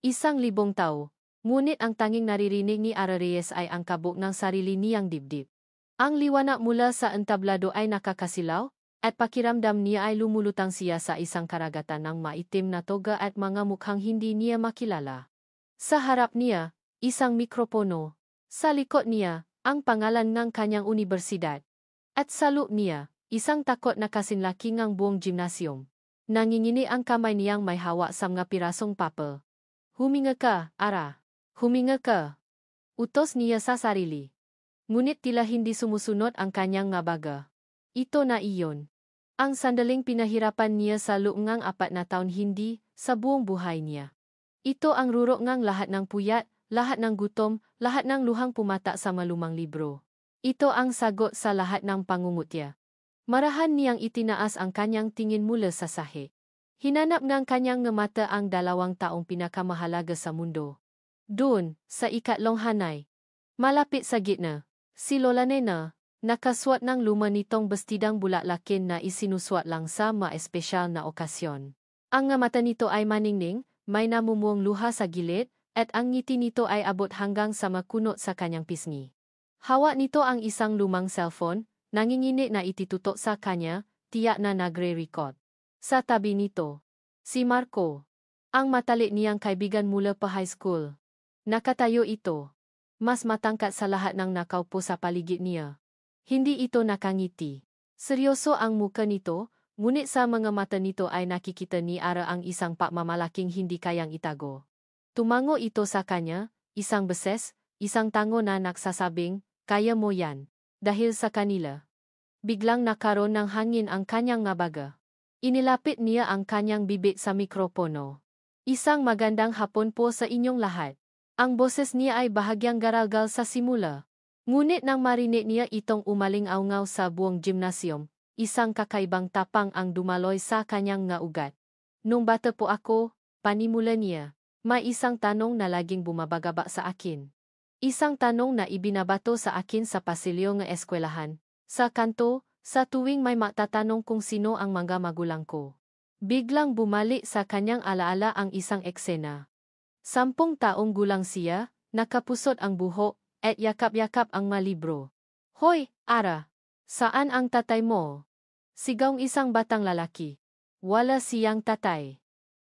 1,000 tao. Ngunit ang tanging naririnig ni Ara Reyes ay ang kabog ng sarili niyang dibdib. Ang liwanag mula sa entablado ay nakakasilaw, at pakiramdam niya ay lumulutang siya sa isang karagatan ng maitim na toga at mga mukhang hindi niya makilala. Sa harap niya, isang mikropono. Sa likod niya, ang pangalan ng kanyang unibersidad. At sa loob niya, isang takot na kasinlaki ng buong gymnasium. Nangingini ang kamay niyang may hawak sa mga pirasong papel. Huminga ka, Ara. Huminga ka. Utos niya sa sarili. Ngunit tila hindi sumusunod ang kanyang nga baga. Ito na iyon. Ang sandaling pinahirapan niya sa loob ng 4 na taon hindi sa buong buhay niya. Ito ang rurok ng lahat ng puyat, lahat ng gutom, lahat ng luhang pumata sa malumang libro. Ito ang sagot sa lahat ng pangungutya. Marahan niyang itinaas ang kanyang tingin mula sa sahe. Hinanap ng kanyang mata ang 2 taong pinakamahalaga sa mundo. Doon, sa ikatlong hanay. Malapit sa gitna, si Lola Nena, nakasuot ng luma nitong bestidang bulaklakin na isinuswat lang sa espesyal na okasyon. Ang mata nito ay maningning, may namumuong luha sa gilid, at ang ngiti nito ay abot hanggang sa makunot sa kanyang pisngi. Hawak nito ang isang lumang cellphone, nangingini na ititutok sa kanya, tiyak na nagre-record. Sa tabi nito, si Marco, ang matalik niyang kaibigan mula pa high school. Nakatayo ito. Mas matangkat sa lahat ng nakaupo sa paligid niya. Hindi ito nakangiti. Seryoso ang muka nito, ngunit sa mga mata nito ay nakikita ni Ara ang isang pagmamalaking hindi kayang itago. Tumango ito sa kanya, isang beses, isang tango na nagsasabing, kaya mo yan. Dahil sa kanila. Biglang nakaroon ng hangin ang kanyang ngabaga. Inilapit niya ang kanyang bibig sa mikropono. Isang magandang hapon po sa inyong lahat. Ang boses niya ay bahagyang garagal sa simula. Ngunit nang marinig niya itong umaling-aungaw sa buong gymnasium, isang kakaibang tapang ang dumaloy sa kanyang nga ugat. Nung bata po ako, panimula niya, may isang tanong na laging bumabagaba sa akin. Isang tanong na ibinabato sa akin sa pasilyo ng eskwelahan, sa kanto, sa tuwing may magtatanong kung sino ang mga magulang ko. Biglang bumalik sa kanyang alaala ang isang eksena. 10 taong gulang siya, nakapusot ang buhok, at yakap-yakap ang malibro. Hoy, Ara! Saan ang tatay mo? Sigaw isang batang lalaki. Wala siyang tatay.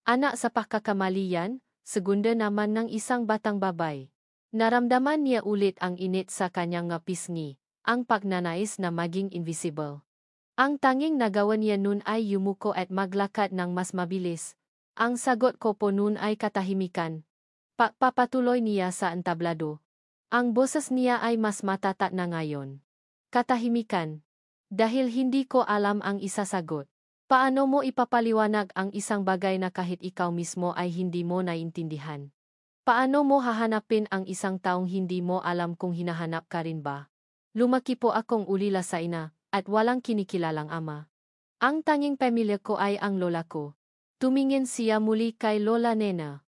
Anak sa pagkakamalian, segunda naman ng isang batang babay. Naramdaman niya ulit ang init sa kanyang pisngi, ang pagnanais na maging invisible. Ang tanging nagawa niya nun ay yumuko at maglakad ng mas mabilis. Ang sagot ko po nun ay katahimikan. Papatuloy niya sa entablado. Ang boses niya ay mas matatak na ngayon. Katahimikan. Dahil hindi ko alam ang isasagot. Paano mo ipapaliwanag ang isang bagay na kahit ikaw mismo ay hindi mo naintindihan? Paano mo hahanapin ang isang taong hindi mo alam kung hinahanap ka rin ba? Lumaki po akong ulila sa ina, at walang kinikilalang ama. Ang tanging pamilya ko ay ang lola ko. Tumingin siya muli kay Lola Nena.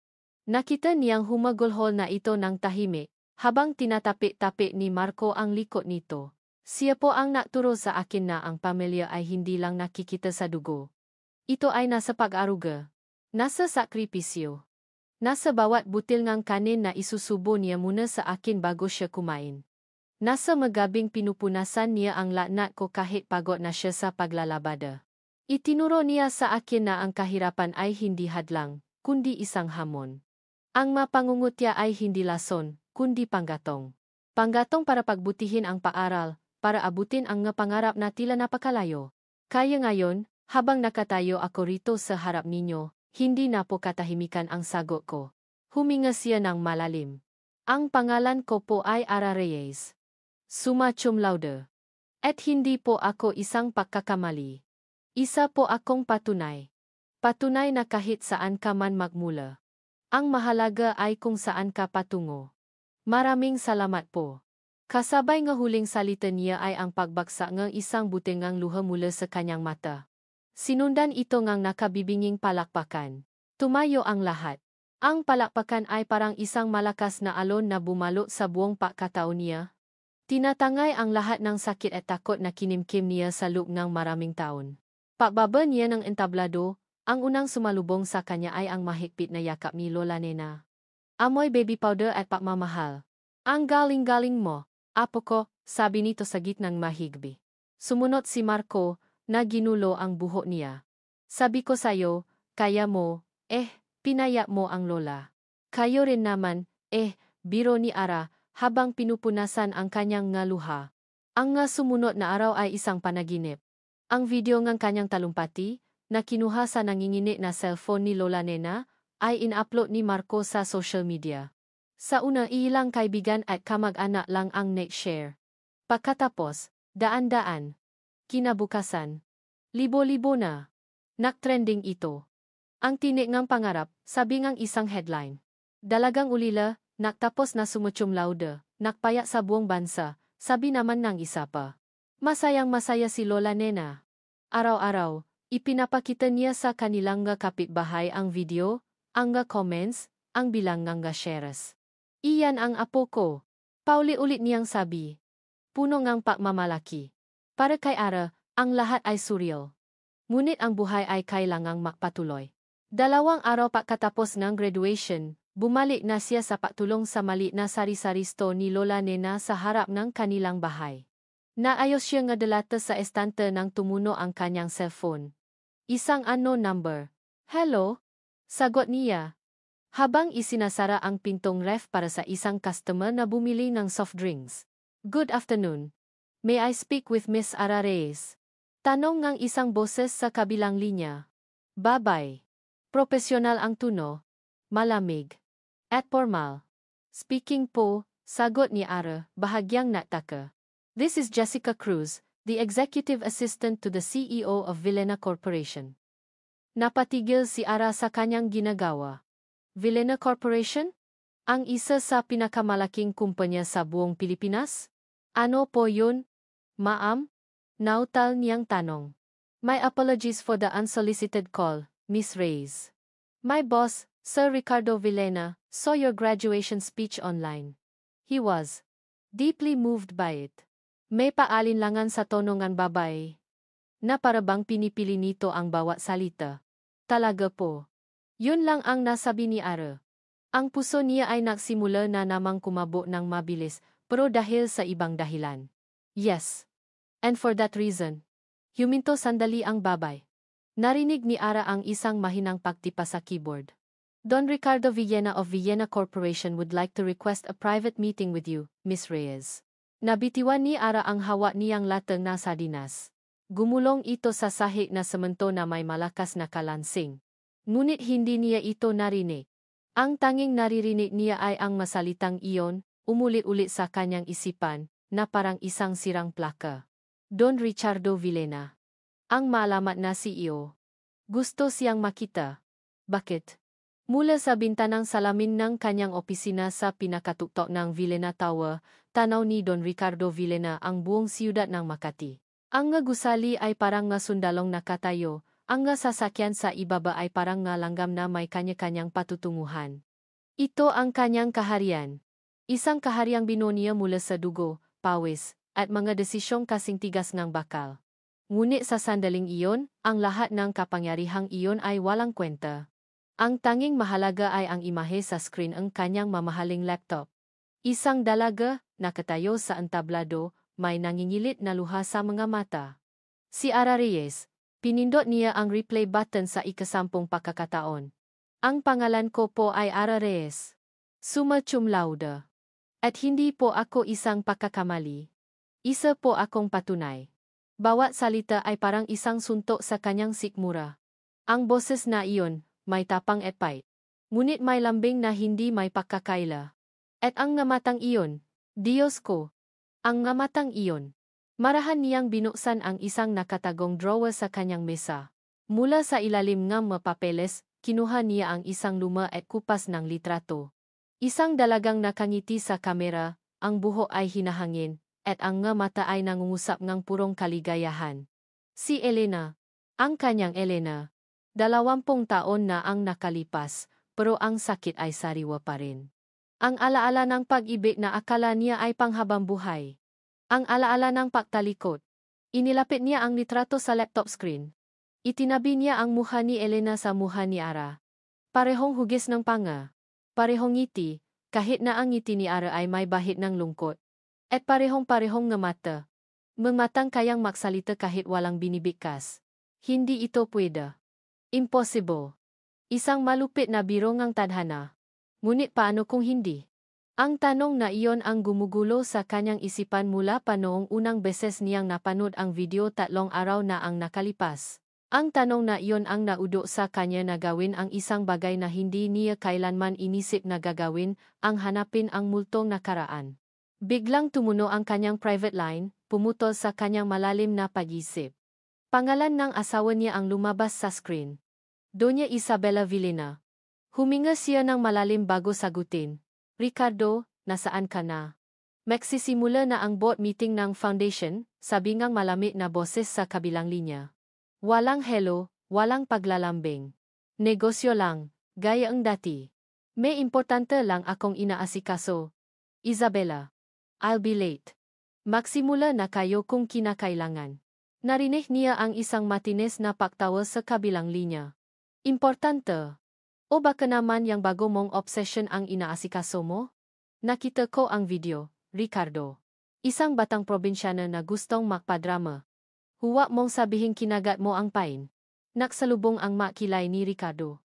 Nakita niyang humagulhol na ito ng tahimik, habang tinatapik-tapik ni Marco ang likod nito. Siya po ang nagturo sa akin na ang pamilya ay hindi lang nakikita sa dugo. Ito ay nasa pag-aruga. Nasa sakripisyo. Nasa bawat butil ng kanin na isusubo niya muna sa akin bago siya kumain. Nasa magabing pinupunasan niya ang laknat ko kahit pagod na siya sa paglalabada. Itinuro niya sa akin na ang kahirapan ay hindi hadlang, kundi isang hamon. Ang mapangungutya ay hindi lason, kundi panggatong. Panggatong para pagbutihin ang paaral, para abutin ang pangarap na tila napakalayo. Kaya ngayon, habang nakatayo ako rito sa harap ninyo, hindi na po katahimikan ang sagot ko. Huminga siya ng malalim. Ang pangalan ko po ay Ara Reyes. Summa cum laude. At hindi po ako isang pagkakamali. Isa po akong patunay. Patunay na kahit saan ka man magmula. Ang mahalaga ay kung saan ka patungo. Maraming salamat po. Kasabay ng huling salita niya ay ang pagbagsak ng isang butingang luha mula sa kanyang mata. Sinundan ito ng nakabibinging palakpakan. Tumayo ang lahat. Ang palakpakan ay parang isang malakas na alon na bumalo sa buong pagkataon niya. Tinatangay ang lahat ng sakit at takot na kinimkim niya sa loob ng maraming taon. Pagbaba niya ng entablado, ang unang sumalubong sa kanya ay ang mahigpit na yakap ni Lola Nena. Amoy baby powder at pagmamahal. Ang galing-galing mo. Apo ko, sabi nito sa gitnang mahigbi. Sumunod si Marco, na ginulo ang buhok niya. Sabi ko sayo, kaya mo, pinaya mo ang lola. Kayo rin naman, biro ni Ara, habang pinupunasan ang kanyang nga luha. Ang nga sumunod na araw ay isang panaginip. Ang video ngang kanyang talumpati, na kinuha sa nangingini na cellphone ni Lola Nena, ay in-upload ni Marco sa social media. Sa una ilang kaibigan at kamag-anak lang ang net-share. Pagkatapos, daan-daan. Kinabukasan. Libo-libo na. Nag-trending ito. Ang tinik ngang pangarap, sabi ngang isang headline. Dalagang ulila, nagtapos na sumutsyum laude, nakpaya sa buong bansa, sabi naman ng isa pa. Masayang-masaya si Lola Nena. Araw-araw, ipinapakita niya sa kanilang nga kapitbahay ang video, ang nga comments, ang bilang nga shares. Iyan ang apo ko. Pauli-ulit niyang sabi. Puno ngang pagmamalaki. Para kay Ara, ang lahat ay surreal. Ngunit ang buhay ay kailangang magpatuloy. 2 araw pagkatapos ng graduation, bumalik na siya sa pagtulong sa maliit na sari-sari store ni Lola Nena sa harap ng kanilang bahay. Naayos siya nga dalata sa estante nang tumuno ang kanyang cellphone. Isang unknown number. Hello? Sagot niya. Habang isinasara ang pintong ref para sa isang customer na bumili ng soft drinks. Good afternoon. May I speak with Miss Ara Reyes? Tanong ng isang boses sa kabilang linya. Babay. Profesional ang tuno. Malamig. At formal. Speaking po, sagot ni Ara, bahagyang nataka. This is Jessica Cruz, the executive assistant to the CEO of Villena Corporation. Napatigil si Ara sa kanyang ginagawa. Villena Corporation? Ang isa sa pinakamalaking kumpanya sa buong Pilipinas? Ano po yun? Ma'am? Nautal niyang tanong. My apologies for the unsolicited call, Miss Reyes. My boss, Sir Ricardo Villena, saw your graduation speech online. He was deeply moved by it. May paalinlangan sa tono ng babae na parabang pinipili nito ang bawat salita. Talaga po. Yun lang ang nasabi ni Ara. Ang puso niya ay nagsimula na namang kumabo ng mabilis, pero dahil sa ibang dahilan. Yes. And for that reason. Huminto sandali ang babay. Narinig ni Ara ang isang mahinang pagtipa sa keyboard. Don Ricardo Villena of Villena Corporation would like to request a private meeting with you, Miss Reyes. Nabitiwan ni Ara ang hawak niyang latang na sardinas. Gumulong ito sa sahig na semento na may malakas na kalansing. Ngunit hindi niya ito narinig. Ang tanging naririnig niya ay ang masalitang iyon, umulit-ulit sa kanyang isipan, na parang isang sirang plaka. Don Ricardo Villena. Ang maalamat na CEO. Gusto siyang makita. Bakit? Mula sa bintanang salamin ng kanyang opisina sa pinakatuktok ng Villena Tower, tanaw ni Don Ricardo Villena ang buong siyudad ng Makati. Ang nga gusali ay parang nga sundalong nakatayo, ang nga sasakyan sa ibaba ay parang nga langgam na may kanya-kanyang patutunguhan. Ito ang kanyang kaharian. Isang kahariang binoniya mula sa dugo, pawis, at mga desisyong kasing tigas ng bakal. Ngunit sa sandaling iyon, ang lahat ng kapangyarihang iyon ay walang kwenta. Ang tanging mahalaga ay ang imahe sa screen ng kanyang mamahaling laptop. Isang dalaga, nakatayo sa entablado, may nangingilit na luha sa mga mata. Si Ara Reyes. Pinindot niya ang replay button sa ika-10 pagkakataon. Ang pangalan ko po ay Ara Reyes. Summa cum laude. At hindi po ako isang pagkakamali. Isa po akong patunay. Bawat salita ay parang isang suntok sa kanyang sikmura. Ang boses na iyon, may tapang at pait. Ngunit may lambing na hindi may pagkakaila. At ang ngamatang iyon, Diyos ko, ang ngamatang iyon. Marahan niyang binuksan ang isang nakatagong drawer sa kanyang mesa. Mula sa ilalim ng mapapeles, kinuha niya ang isang luma at kupas ng litrato. Isang dalagang nakangiti sa kamera, ang buhok ay hinahangin, at ang nga mata ay nangungusap ng purong kaligayahan. Si Elena. Ang kanyang Elena. 20 taon na ang nakalipas, pero ang sakit ay sariwa pa rin. Ang alaala ng pag-ibig na akala niya ay panghabang buhay. Ang alaala ng pagtalikod. Inilapit niya ang litrato sa laptop screen. Itinabi niya ang mukha ni Elena sa mukha ni Ara. Parehong hugis ng panga. Parehong ngiti, kahit na ang ngiti ni Ara ay may bahid ng lungkot. At parehong-parehong nga mata. Mengmatang kayang maksalita kahit walang binibigkas. Hindi ito pwede. Impossible. Isang malupit na biro ngang tadhana. Ngunit paano kung hindi? Ang tanong na iyon ang gumugulo sa kanyang isipan mula pa noong unang beses niyang napanood ang video 3 araw na ang nakalipas. Ang tanong na iyon ang naudo sa kanya na gawin ang isang bagay na hindi niya kailanman inisip na gagawin, ang hanapin ang multong nakaraan. Biglang tumuno ang kanyang private line, pumutol sa kanyang malalim na pag-isip. Pangalan ng asawa niya ang lumabas sa screen. Doña Isabela Villena. Huminga siya ng malalim bago sagutin. Ricardo, nasaan ka na? Magsisimula na ang board meeting ng foundation, sabi ngang malamig na boses sa kabilang linya. Walang hello, walang paglalambing. Negosyo lang, gaya ang dati. May importante lang akong inaasikaso. Isabela. I'll be late. Magsimula na kayo kung kinakailangan. Narinig niya ang isang matinis na paktawa sa kabilang linya. Importante. O baka naman yang bago mong obsession ang inaasikaso mo? Nakita ko ang video, Ricardo. Isang batang probinsyana na gustong makpadrama. Huwag mong sabihin kinagat mo ang pain. Naksalubong ang makilay ni Ricardo.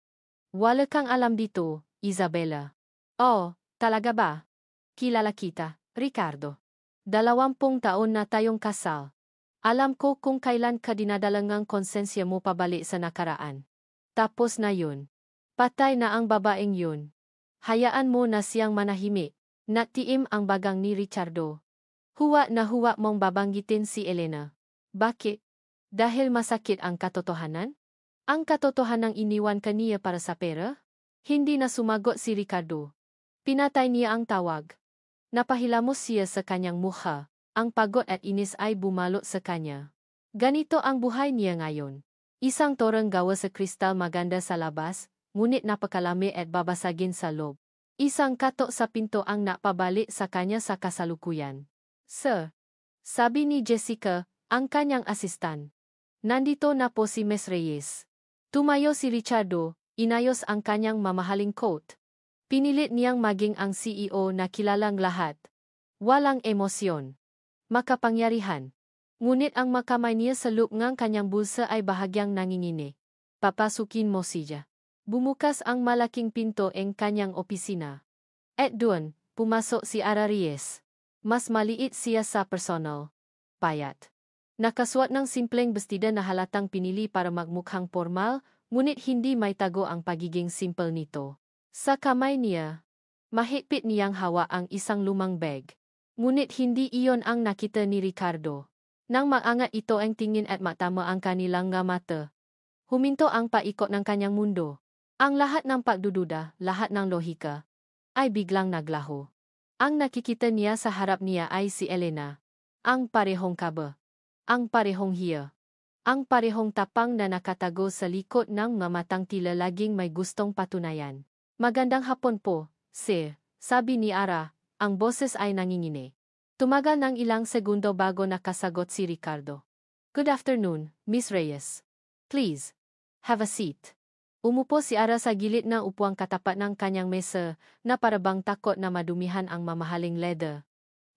Wala kang alam dito, Isabela. Oh, talaga ba? Kilala kita, Ricardo. 20 taon na tayong kasal. Alam ko kung kailan ka dinadalangang konsensya mo pabalik sa nakaraan. Tapos na yun. Patay na ang babaeng yun. Hayaan mo na siyang manahimik. Natiim ang bagang ni Ricardo. Huwag na huwag mong babanggitin si Elena. Bakit? Dahil masakit ang katotohanan? Ang katotohanang iniwan ka niya para sa pera? Hindi na sumagot si Ricardo. Pinatay niya ang tawag. Napahilamos siya sa kanyang mukha. Ang pagod at inis ay bumalot sa kanya. Ganito ang buhay niya ngayon. Isang torang gawa sa kristal maganda sa labas, ngunit napakalami at babasagin sa loob. Isang katok sa pinto ang napabalik sa kanya sa kasalukuyan. Sir, sabi ni Jessica, ang kanyang asistan. Nandito na po si Ms. Reyes. Tumayo si Ricardo, inayos ang kanyang mamahaling coat. Pinilit niyang maging ang CEO na kilalang lahat. Walang emosyon. Makapangyarihan. Ngunit ang makamay niya sa loob ng kanyang bulsa ay bahagyang nangingini. Papasukin mo siya. Bumukas ang malaking pinto ng kanyang opisina. At doon, pumasok si Ara Reyes. Mas maliit siya sa personal. Payat. Nakasuot ng simpleng bestida na halatang pinili para magmukhang formal, ngunit hindi may tago ang pagiging simple nito. Sa kamay niya, mahigpit niyang hawa ang isang lumang bag. Ngunit hindi iyon ang nakita ni Ricardo. Nang maangat ito ang tingin at matama ang kanilang nga mata. Huminto ang paikot ng kanyang mundo. Ang lahat ng pagdududa, lahat ng lohika, ay biglang naglaho. Ang nakikita niya sa harap niya ay si Elena. Ang parehong kaba. Ang parehong hiya. Ang parehong tapang na nakatago sa likod ng mamatang tila laging may gustong patunayan. Magandang hapon po, sir, sabi ni Ara, ang boses ay nangingini. Tumagal ng ilang segundo bago nakasagot si Ricardo. Good afternoon, Miss Reyes. Please, have a seat. Umupo si Ara sa gilid na upuang katapat ng kanyang mesa, na parabang takot na madumihan ang mamahaling leather.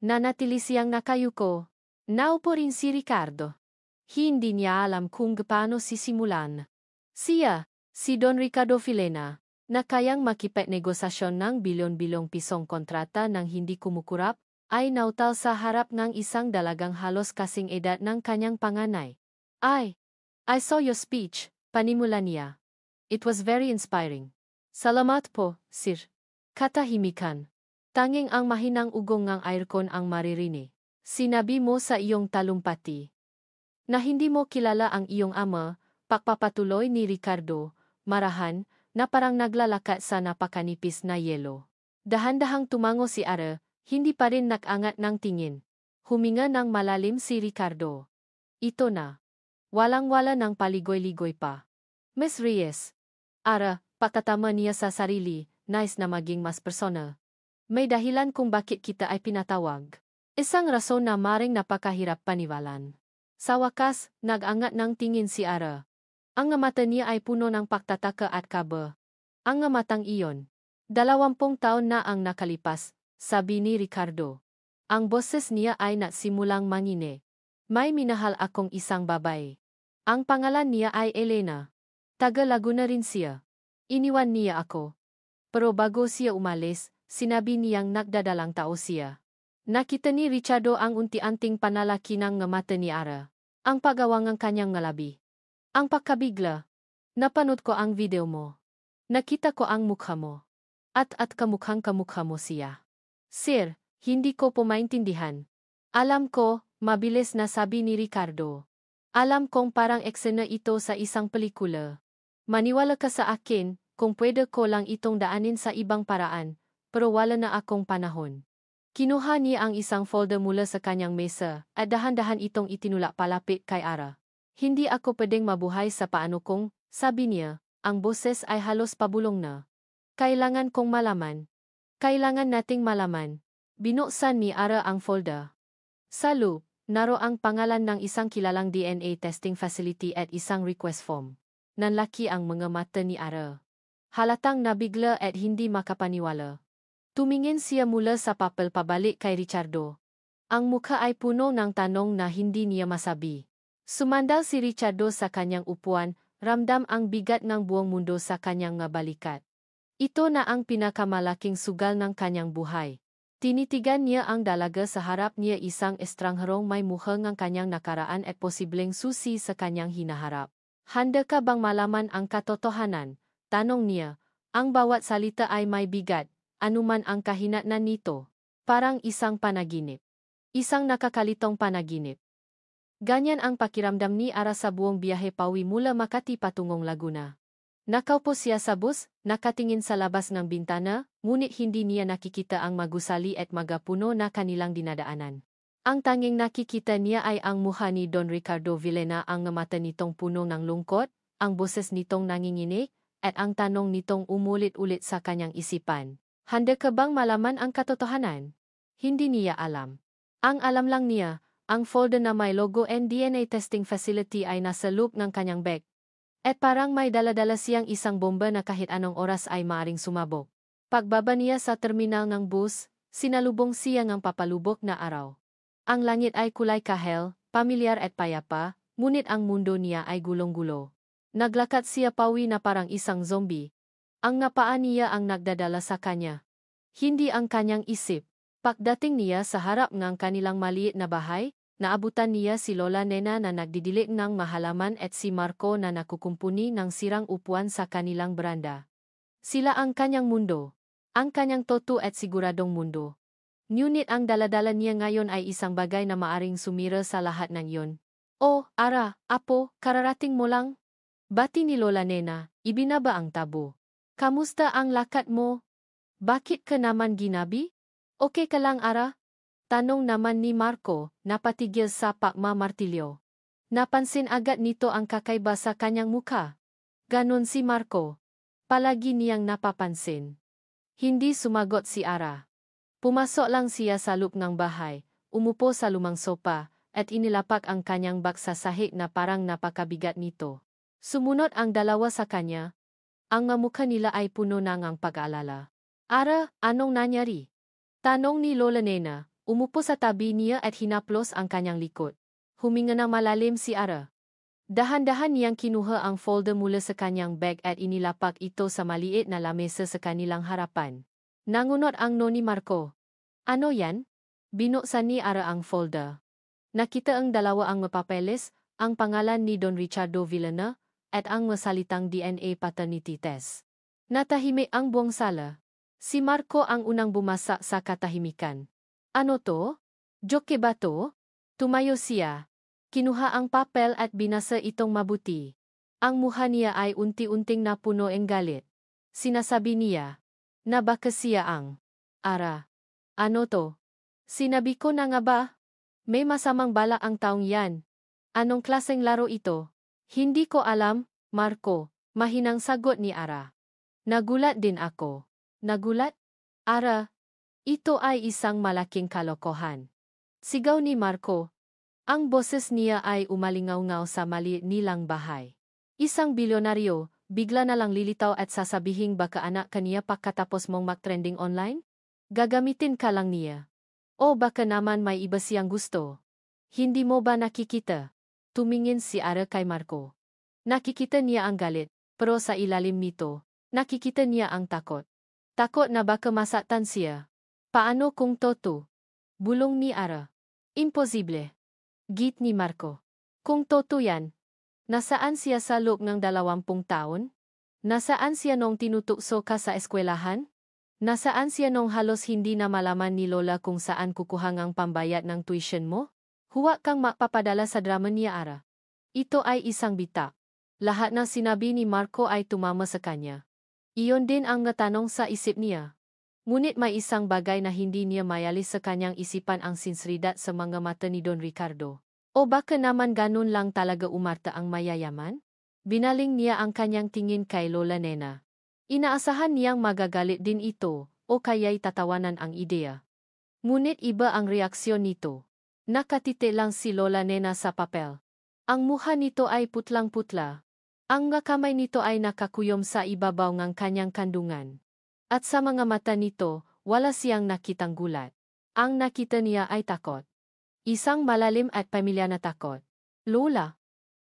Nanatili siyang nakayuko. Naupo rin si Ricardo. Hindi niya alam kung paano sisimulan. Siya, si Don Ricardo Villena, na kayang makipag-negosasyon ng bilyon-bilyong pisong kontrata nang hindi kumukurap, ay nautal sa harap ng isang dalagang halos kasing edad ng kanyang panganay. I saw your speech, panimula niya. It was very inspiring. Salamat po, sir. Katahimikan. Tanging ang mahinang ugong ng aircon ang maririnig. Sinabi mo sa iyong talumpati na hindi mo kilala ang iyong ama, pagpapatuloy ni Ricardo, marahan, na parang naglalakat sa napakanipis na yelo. Dahan-dahang tumango si Ara, hindi pa rin nakangat ng tingin. Huminga ng malalim si Ricardo. Ito na. Walang-wala ng paligoy-ligoy pa. Miss Reyes. Ara, pagtatama niya sa sarili, nais na maging mas personal. May dahilan kung bakit kita ay pinatawag. Isang rason na maring napakahirap paniwalan. Sa wakas, nag-angat ng tingin si Ara. Ang nga mata niya ay puno ng pagtataka at kaba. Ang nga matang iyon. 20 taon na ang nakalipas, sabi ni Ricardo. Ang boses niya ay nagsimulang mangine. May minahal akong isang babae. Ang pangalan niya ay Elena. Taga Laguna rin siya. Iniwan niya ako. Pero bago siya umalis, sinabi niyang nagdadalang tao siya. Nakita ni Ricardo ang unti-anting panalaki ng mata ni Ara. Ang pagawang ng kanyang ngalabi. Ang pagkabigla. Napanood ko ang video mo. Nakita ko ang mukha mo. At kamukhang kamukha mo siya. Sir, hindi ko po maintindihan. Alam ko, mabilis na sabi ni Ricardo. Alam kong parang eksena ito sa isang pelikula. Maniwala ka sa akin, kung pwede ko lang itong daanin sa ibang paraan, pero wala na akong panahon. Kinuha niya ang isang folder mula sa kanyang mesa at dahan-dahan itong itinulak palapit kay Ara. Hindi ako pwedeng mabuhay sa paano kong, sabi niya, ang boses ay halos pabulong na. Kailangan kong malaman. Kailangan nating malaman. Binuksan ni Ara ang folder. Sa loob, naro ang pangalan ng isang kilalang DNA testing facility at isang request form. Nanlaki ang mga mata ni Ara. Halatang nabigla at hindi makapaniwala. Tumingin siya mula sa papel pabalik kay Ricardo. Ang mukha ay puno ng tanong na hindi niya masabi. Sumandal si Ricardo sa kanyang upuan, ramdam ang bigat ng buong mundo sa kanyang balikat. Ito na ang pinakamalaking sugal ng kanyang buhay. Tinitigan niya ang dalaga sa harap niya, isang estrangherong may mukha ng kanyang nakaraan at posibleng susi sa kanyang hinaharap. Handa ka bang malaman ang katotohanan? Tanong niya. Ang bawat salita ay may bigat. Anuman ang kahinatnan nito, parang isang panaginip. Isang nakakalitong panaginip. Ganyan ang pakiramdam ni Ara sa buong biyahe pauwi mula Makati patungong Laguna. Nakaupo siya sa bus, nakatingin sa labas ng bintana, ngunit hindi niya nakikita ang magusali at magapuno na kanilang dinadaanan. Ang tanging nakikita niya ay ang mukha ni Don Ricardo Villena, ang mata nitong puno ng lungkot, ang boses nitong nanginginig, at ang tanong nitong umulit-ulit sa kanyang isipan. Handa ka bang malaman ang katotohanan? Hindi niya alam. Ang alam lang niya, ang folder na may logo and DNA testing facility ay nasa loob ng kanyang bag. At parang may daladala siyang isang bomba na kahit anong oras ay maaring sumabog. Pagbaba niya sa terminal ng bus, sinalubong siya ng papalubok na araw. Ang langit ay kulay kahel, pamilyar at payapa, ngunit ang mundo niya ay gulong-gulo. Naglakad siya pauwi na parang isang zombie. Ang napaan niya ang nagdadala sa kanya. Hindi ang kanyang isip. Pagdating niya sa harap ng kanilang maliit na bahay, naabutan niya si Lola Nena na nagdidilig ng mahalaman at si Marco na nakukumpuni ng sirang upuan sa kanilang beranda. Sila ang kanyang mundo. Ang kanyang toto at siguradong mundo. Ngunit ang daladala niya ngayon ay isang bagay na maaring sumira sa lahat ng iyon. Oh, Ara, apo, kararating mo lang? Bati ni Lola Nena, ibinaba ang tabo. Kamusta ang lakad mo? Bakit ka naman ginabi? Okay ka lang, Ara? Tanong naman ni Marco, napatigil sa pagmamartilyo. Napansin agad nito ang kakaiba sa kanyang mukha. Ganon si Marco. Palagi niyang napapansin. Hindi sumagot si Ara. Pumasok lang siya sa loob ng bahay, umupo sa lumang sopa, at inilapak ang kanyang bag sa sahig na parang napakabigat nito. Sumunod ang dalawa sa kanya. Ang mukha nila ay puno ng pag-aalala. Ara, anong nangyari? Tanong ni Lola Nena, umupo sa tabi niya at hinaplos ang kanyang likod. Huminga ng malalim si Ara. Dahan-dahan niyang kinuha ang folder mula sa kanyang bag at inilapak ito sa maliit na lamesa sa kanilang harapan. Nangunot ang no ni Marco. Ano yan? Binuksan ni Ara ang folder. Nakita ang dalawa ang mapapeles, ang pangalan ni Don Ricardo Villena, at ang masalitang DNA paternity test. Natahimik ang buong sala. Si Marco ang unang bumasa sa katahimikan. Ano to? Joke ba to? Tumayo siya. Kinuha ang papel at binasa itong mabuti. Ang mukha niya ay unti-unting napuno ng galit. Sinasabi niya, na baka siya ang, Ara. Ano to? Sinabi ko na nga ba? May masamang bala ang taong yan. Anong klaseng laro ito? Hindi ko alam, Marco, mahinang sagot ni Ara. Nagulat din ako. Nagulat? Ara, ito ay isang malaking kalokohan. Sigaw ni Marco. Ang boses niya ay umalingaw-ngaw sa maliit nilang bahay. Isang bilyonaryo, bigla na lang lilitaw at sasabihing baka anak kaniya pagkatapos mong mag-trending online? Gagamitin ka lang niya. O baka naman may iba siyang gusto. Hindi mo ba nakikita? Tumingin si Ara kay Marco. Nakikita niya ang galit, pero sa ilalim nito, nakikita niya ang takot. Takot na baka masaktan siya. Paano kung toto? Bulong ni Ara. Imposible. Git ni Marco. Kung toto yan, nasaan siya sa loob ng 20 taon? Nasaan siya nung tinutukso ka sa eskwelahan? Nasaan siya nung halos hindi na malaman ni Lola kung saan kukuhang ang pambayad ng tuition mo? Huwag kang mapapadala sa drama niya, Ara. Ito ay isang bitak. Lahat ng sinabi ni Marco ay tumama sa kanya. Iyon din ang natanong sa isip niya. Ngunit may isang bagay na hindi niya mayalis sa kanyang isipan, ang sinseridad sa mga mata ni Don Ricardo. O baka naman ganun lang talaga umarta ang mayayaman? Binaling niya ang kanyang tingin kay Lola Nena. Inaasahan niyang magagalit din ito, o kaya'y tatawanan ang ideya. Ngunit iba ang reaksyon nito. Nakatiti lang si Lola Nena sa papel. Ang mukha nito ay putlang-putla. Ang mga kamay nito ay nakakuyom sa ibabaw ng kanyang kandungan. At sa mga mata nito, wala siyang nakitang gulat. Ang nakita niya ay takot. Isang malalim at pamilya na takot. Lola.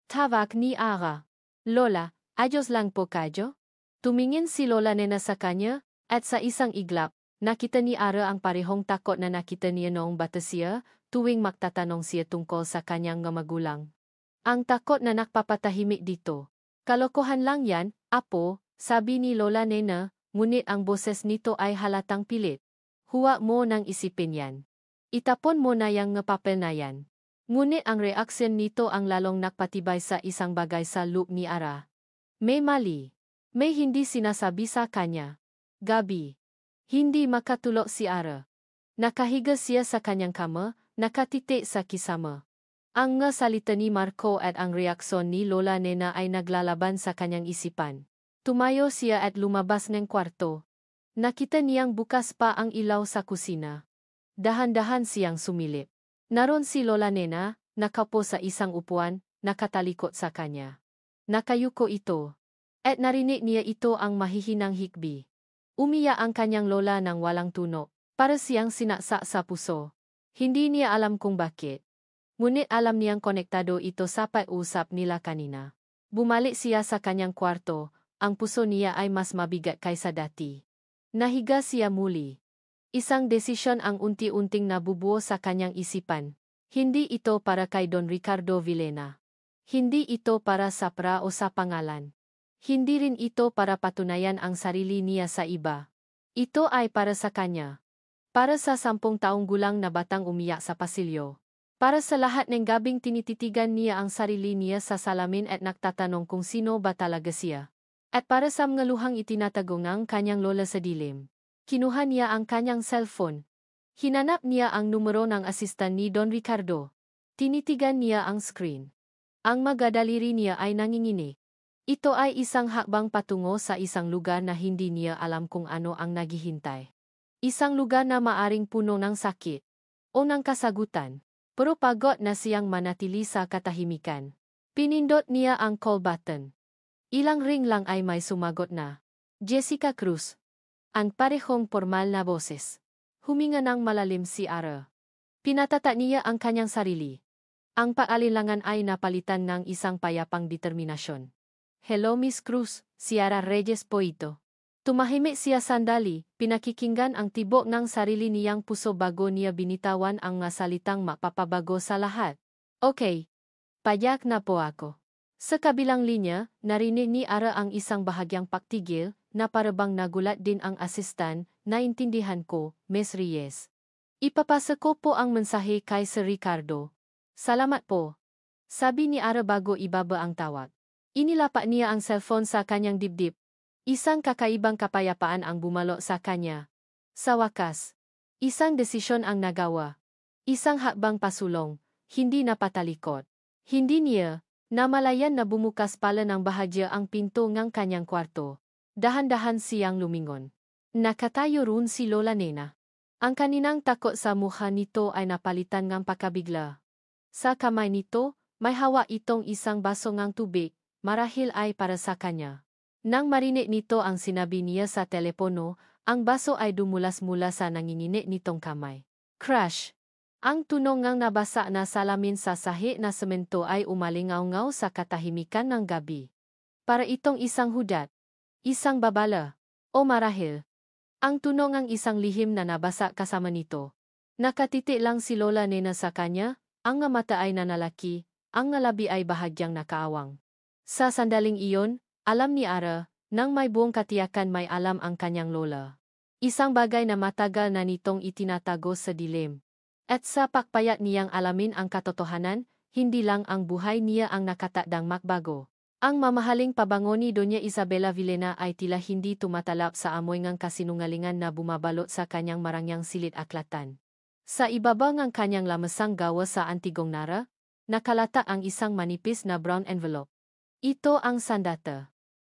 Tawag ni Ara. Lola, ayos lang po kayo? Tumingin si Lola Nena sa kanya, at sa isang iglap, nakita ni Ara ang parehong takot na nakita niya noong bata siya, tuwing magtatanong siya tungkol sa kanyang mga magulang. Ang takot na nakpapatahimik dito. Kalokohan lang yan, apo, sabi ni Lola Nena, ngunit ang boses nito ay halatang pilit. Huwag mo nang isipin yan. Itapon mo na yang papel na yan. Ngunit ang reaksyon nito ang lalong nakpatibay sa isang bagay sa loob ni Ara. May mali. May hindi sinasabi sa kanya. Gabi. Hindi makatulog si Ara. Nakahiga siya sa kanyang kama, nakatiti sa kisama. Ang nga salita ni Marco at ang reaksyon ni Lola Nena ay naglalaban sa kanyang isipan. Tumayo siya at lumabas ng kwarto. Nakita niyang bukas pa ang ilaw sa kusina. Dahan-dahan siyang sumilip. Naroon si Lola Nena, nakaupo sa isang upuan, nakatalikod sa kanya. Nakayuko ito. At narinig niya ito ang mahihinang hikbi. Umiyak ang kanyang lola ng walang tuno, para siyang sinaksak sa puso. Hindi niya alam kung bakit. Ngunit alam niyang konektado ito sa pag-usap nila kanina. Bumalik siya sa kanyang kwarto, ang puso niya ay mas mabigat kaysa dati. Nahiga siya muli. Isang desisyon ang unti-unting nabubuo sa kanyang isipan. Hindi ito para kay Don Ricardo Villena. Hindi ito para sa pra o sa pangalan. Hindi rin ito para patunayan ang sarili niya sa iba. Ito ay para sa kanya. Para sa 10 taong gulang na batang umiyak sa pasilyo. Para sa lahat ng gabing tinititigan niya ang sarili niya sa salamin at nagtatanong kung sino ba talaga siya. At para sa mga luhang itinatago ng kanyang lola sa dilim. Kinuha niya ang kanyang cellphone. Hinanap niya ang numero ng asistan ni Don Ricardo. Tinitigan niya ang screen. Ang magadaliri niya ay nanginginig. Ito ay isang hakbang patungo sa isang lugar na hindi niya alam kung ano ang naghihintay. Isang lugar na maaring puno ng sakit o ng kasagutan, pero pagod na siyang manatili sa katahimikan. Pinindot niya ang call button. Ilang ring lang ay may sumagot na. Jessica Cruz. Ang parehong formal na boses. Huminga ng malalim si Ara. Pinatata niya ang kanyang sarili. Ang pag-alinlangan ay napalitan ng isang payapang determinasyon. Hello Miss Cruz, Ciara Reyes po ito. Tumahimik siya sandali, pinakikinggan ang tibok ng sarili niyang puso bago niya binitawan ang mga salitang mapapabago sa lahat. Okay. Payak na po ako. Sa kabilang linya, narinig ni Ara ang isang bahagyang pagtigil, na parabang nagulat din ang asistan, naintindihan ko, Miss Reyes. Ipapasa ko po ang mensahe kay Sir Ricardo. Salamat po. Sabi ni Ara bago ibaba ang tawag. Inilapak niya ang cellphone sa kanyang dibdib. Isang kakaibang kapayapaan ang bumalo sa kanya. Sa wakas, isang desisyon ang nagawa. Isang hakbang pasulong, hindi na patalikod. Hindi niya, namalayan na bumukas pala ng bahagya ang pinto ng kanyang kwarto. Dahan-dahan siyang lumingon. Nakatayo roon si Lola Nena. Ang kaninang takot sa mukha nito ay napalitan ng pakabigla. Sa kamay nito, may hawa itong isang baso ng tubig. Marahil ay para sa kanya. Nang marinig nito ang sinabi niya sa telepono, ang baso ay dumulas mula sa nanginginig nitong kamay. Crash! Ang tunog ngang nabasa na salamin sa sahi na semento ay umalingaw-ngaw sa katahimikan ng gabi. Para itong isang hudat, isang babala, o marahil. Ang tunog ng isang lihim na nabasa kasama nito. Nakatiti lang si Lola Nena sa kanya, ang nga mata ay nanalaki, ang nga labi ay bahagyang nakaawang. Sa sandaling iyon, alam ni Ara, nang may buong katiyakan may alam ang kanyang lola. Isang bagay na matagal na nitong itinatago sa dilim. At sa pakpayat niyang alamin ang katotohanan, hindi lang ang buhay niya ang nakatadang makbago. Ang mamahaling pabango ni Doña Isabela Villena ay tila hindi tumatalab sa amoy ngang kasinungalingan na bumabalot sa kanyang marangyang silit-aklatan. Sa ibaba ng kanyang lamesang gawa sa antigong nara, nakalata ang isang manipis na brown envelope. Ito ang sandata.